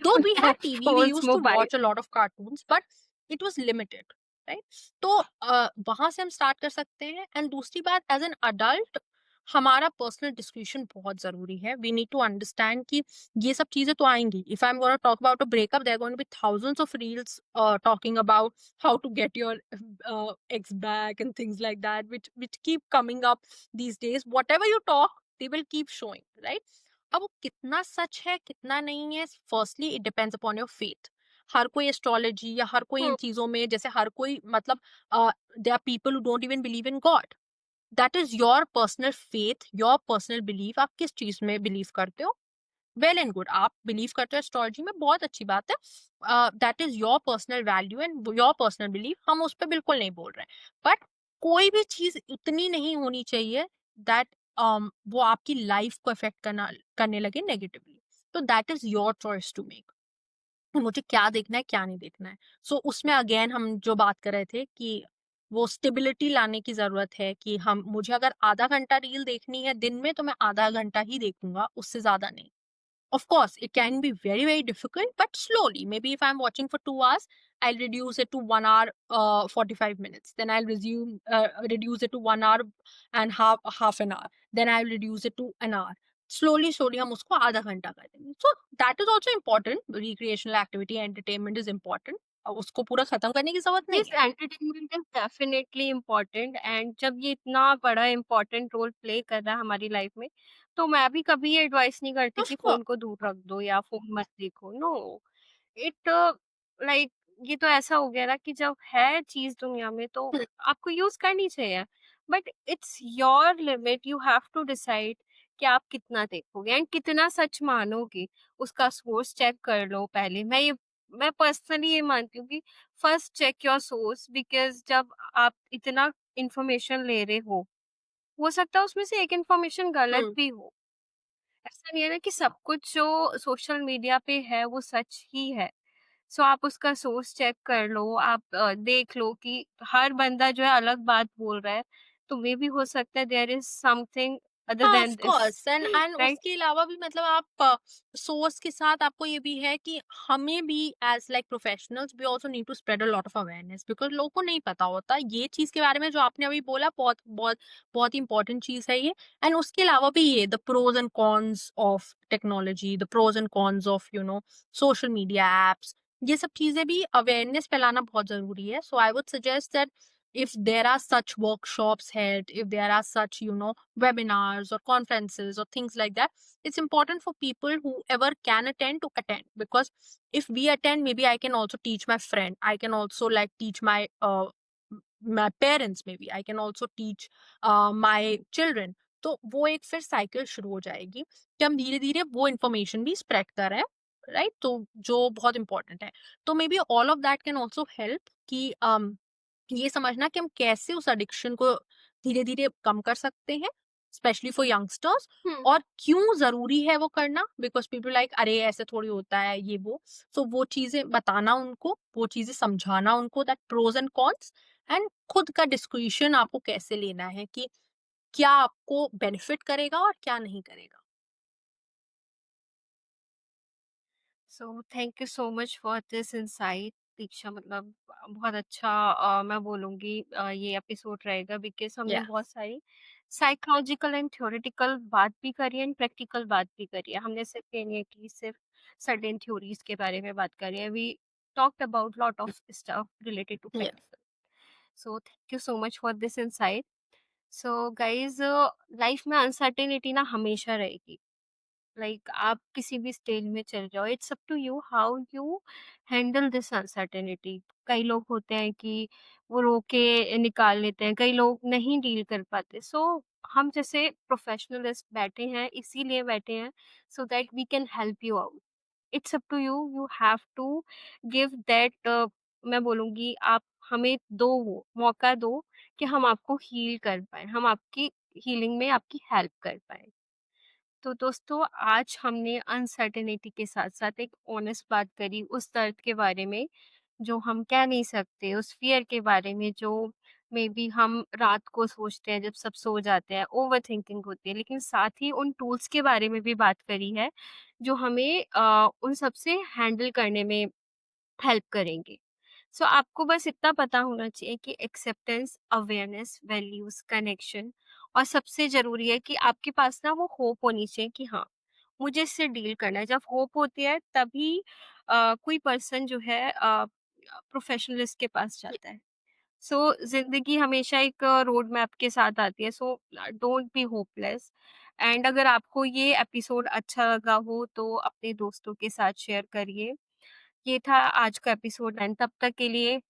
Though we had TV, we phones, used to mobile. watch a lot of cartoons, but it was limited, right? तो वहां से हम start कर सकते हैं। And दूसरी बात, एज एन अडल्ट हमारा पर्सनल डिस्क्रिप्शन बहुत जरूरी है। वी नीड टू अंडरस्टैंड कि ये सब चीजें तो आएंगी। If I am gonna talk about a breakup, there going to be thousands of reels talking about how to get your ex back and things like that, which keep coming up these days. Whatever you talk, they will keep showing, right? अब वो कितना सच है कितना नहीं है, firstly it depends upon your faith. हर कोई astrology या हर कोई इन Hmm. चीजों में, जैसे हर कोई मतलब they are people who don't even believe in God. That is your personal faith, your personal belief. आप किस चीज में बिलीव करते हो, वेल एंड गुड। आप बिलीव करते हो एस्ट्रोलॉजी में, बहुत अच्छी बात है। That is your personal value and your personal belief, हम उस पर बिल्कुल नहीं बोल रहे हैं। बट कोई भी चीज इतनी नहीं होनी चाहिए दैट वो आपकी लाइफ को अफेक्ट करने लगे नेगेटिवली। तो that is your choice to make, मुझे क्या देखना है क्या नहीं देखना है। सो उसमें अगेन हम जो बात कर रहे थे कि वो स्टेबिलिटी लाने की जरूरत है, कि हम मुझे अगर आधा घंटा रील देखनी है दिन में तो मैं आधा घंटा ही देखूंगा, उससे ज्यादा नहीं। Of course, it can be very, very difficult, but slowly. Maybe if I'm watching for 2 hours, I'll reduce it to 1 hour, 45 minutes. Then I'll reduce it to 1 hour and half an hour. Then I'll reduce it to an hour. Slowly, slowly, हम उसको आधा घंटा कर देंगे. So that is also important. Recreational activity, entertainment is important. उसको पूरा खत्म करने की जरूरत नहीं Yes, है. Entertainment is definitely important, and जब ये इतना बड़ा इम्पोर्टेंट रोल प्ले कर रहा है हमारी लाइफ में, तो मैं भी कभी ये एडवाइस नहीं करती Of कि course. फोन को दूर रख दो या फोन मत देखो। नो, इट लाइक ये तो ऐसा हो गया ना कि जब है चीज दुनिया में तो आपको यूज करनी चाहिए, but it's your limit. You have to decide कि आप कितना देखोगे एंड कितना सच मानोगे। उसका सोर्स चेक कर लो पहले। मैं पर्सनली ये मानती हूँ कि first check your source, because जब आप इतना इंफॉर्मेशन ले रहे हो सकता है उसमें से एक इंफॉर्मेशन गलत Hmm. भी हो। ऐसा नहीं है ना कि सब कुछ जो सोशल मीडिया पे है वो सच ही है। सो आप उसका सोर्स चेक कर लो, आप देख लो कि हर बंदा जो है अलग बात बोल रहा है, तो मे भी हो सकता है देयर इज समथिंग अदर हाँ, of than this. Course. And right. उसके अलावा भी मतलब आप सोर्स के साथ आपको ये भी है कि हमें भी as like professionals we also need to spread a lot of awareness, because लोगों को नहीं पता होता ये चीज के बारे में जो आपने अभी बोला। बहुत बहुत बहुत इंपॉर्टेंट चीज है ये। एंड उसके अलावा भी ये the pros and cons of technology, the pros and cons of social media apps, ये सब चीजें भी अवेयरनेस फैलाना बहुत जरूरी है। So I would suggest that if there are such workshops held, if there are such, webinars or conferences or things like that, it's important for people whoever can attend to attend. Because if we attend, maybe I can also teach my friend. I can also like teach my parents. Maybe I can also teach my children. तो वो एक फिर cycle शुरू हो जाएगी कि हम धीरे-धीरे वो इन्फॉर्मेशन भी स्प्रेड कर रहे हैं, राइट? तो जो बहुत इम्पोर्टेंट है। तो may be all of that can also help कि ये समझना कि हम कैसे उस एडिक्शन को धीरे-धीरे कम कर सकते हैं, स्पेशली फॉर यंगस्टर्स, हुँ। और क्यों ज़रूरी है वो करना, बिकॉज़ पीपल लाइक अरे ऐसे थोड़ी होता है ये वो। सो वो चीज़ें बताना उनको, वो चीज़ें समझाना उनको, that pros and cons, and खुद का डिस्क्रिशन आपको कैसे लेना है कि क्या आपको बेनिफिट करेगा और क्या नहीं करेगा। So thank you so much for this insight Diksha. मतलब बहुत अच्छा मैं बोलूँगी ये एपिसोड रहेगा, बिकॉज़ हमने बहुत यस, सारी साइकोलॉजिकल एंड थ्योरेटिकल बात भी करी है एंड प्रैक्टिकल बात भी करी है। हमने सिर्फ ये नहीं है कि सिर्फ सर्टेन थ्योरीज़ के बारे में बात करी है। We talked about lot of stuff related to yes, practical. So thank you so much for this insight. So guys, life में अनसर्टेनिटी ना हमेशा रहेगी। लाइक आप किसी भी स्टेज में चल जाओ, it's up to you how you handle this uncertainty. कई लोग होते हैं कि वो रो के निकाल लेते हैं, कई लोग नहीं डील कर पाते। सो हम जैसे प्रोफेशनलिस्ट बैठे हैं, इसीलिए बैठे हैं so that we can help you out. It's up to you, you have to give that. मैं बोलूँगी आप हमें दो वो मौका दो कि हम आपको हील कर पाएँ, हम आपकी हीलिंग में आपकी हेल्प कर पाएँ। तो दोस्तों, आज हमने अनसर्टेनिटी के साथ-साथ एक ऑनेस्ट बात करी उस दर्द के बारे में, जो हम कह नहीं सकते, उस फ़ियर के बारे में जो मेबी हम रात को सोचते हैं जब सब सो जाते हैं, ओवरथिंकिंग होती है। लेकिन साथ ही उन टूल्स के बारे में भी बात करी है, जो हमें उन सब से हैंडल करने में हेल्प करेंगे। सो आपको बस इतना पता होना चाहिए कि एक्सेप्टेंस, अवेयरनेस, वैल्यूज़, कनेक्शन, और सबसे ज़रूरी है कि आपके पास ना वो होप होनी चाहिए कि हाँ, मुझे इससे डील करना है। जब होप होती है तभी कोई पर्सन जो है प्रोफेशनलिस्ट के पास जाता है। सो ज़िंदगी हमेशा एक रोड मैप के साथ आती है, so don't be hopeless. And अगर आपको ये एपिसोड अच्छा लगा हो तो अपने दोस्तों के साथ शेयर करिए। ये था आज का एपिसोड, एंड तब तक के लिए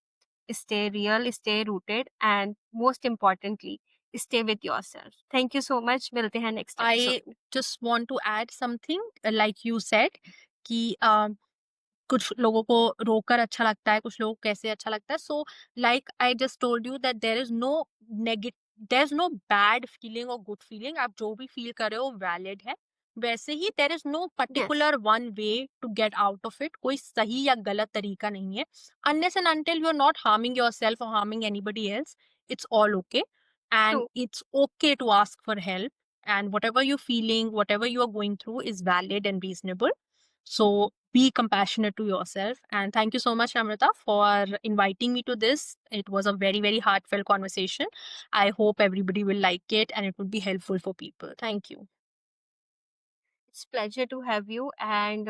stay real, stay rooted, and most importantly stay with yourself. Thank you so much. मिलते हैं नेक्स्ट एपिसोड आई में। Just want to add something, like you said कि कुछ लोगों को रोकर अच्छा लगता है, कुछ लोगों को कैसे अच्छा लगता है। So like I just told you that negate there is no bad feeling और गुड फीलिंग। आप जो भी फील कर रहे हो वैलिड है। वैसे ही there is no yes, particular one way to get out of it. कोई सही या गलत तरीका नहीं है। Unless and until you are not harming yourself और harming anybody else, it's all okay, true. and it's okay to ask for help, and whatever you're feeling, whatever you are going through is valid and reasonable. So be compassionate to yourself. And thank you so much, Amrita, for inviting me to this. It was a very, very heartfelt conversation. I hope everybody will like it and it will be helpful for people. Thank you. It's pleasure to have you. And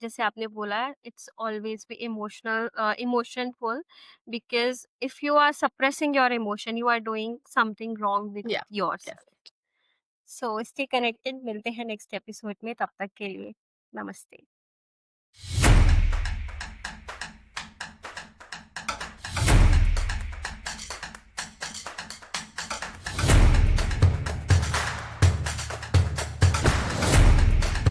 जैसे आपने बोला, it's always be emotionful, because if you are suppressing your emotion you are doing something wrong with Yeah, yourself. definitely. So stay connected. मिलते हैं next episode में, तब तक के लिए नमस्ते।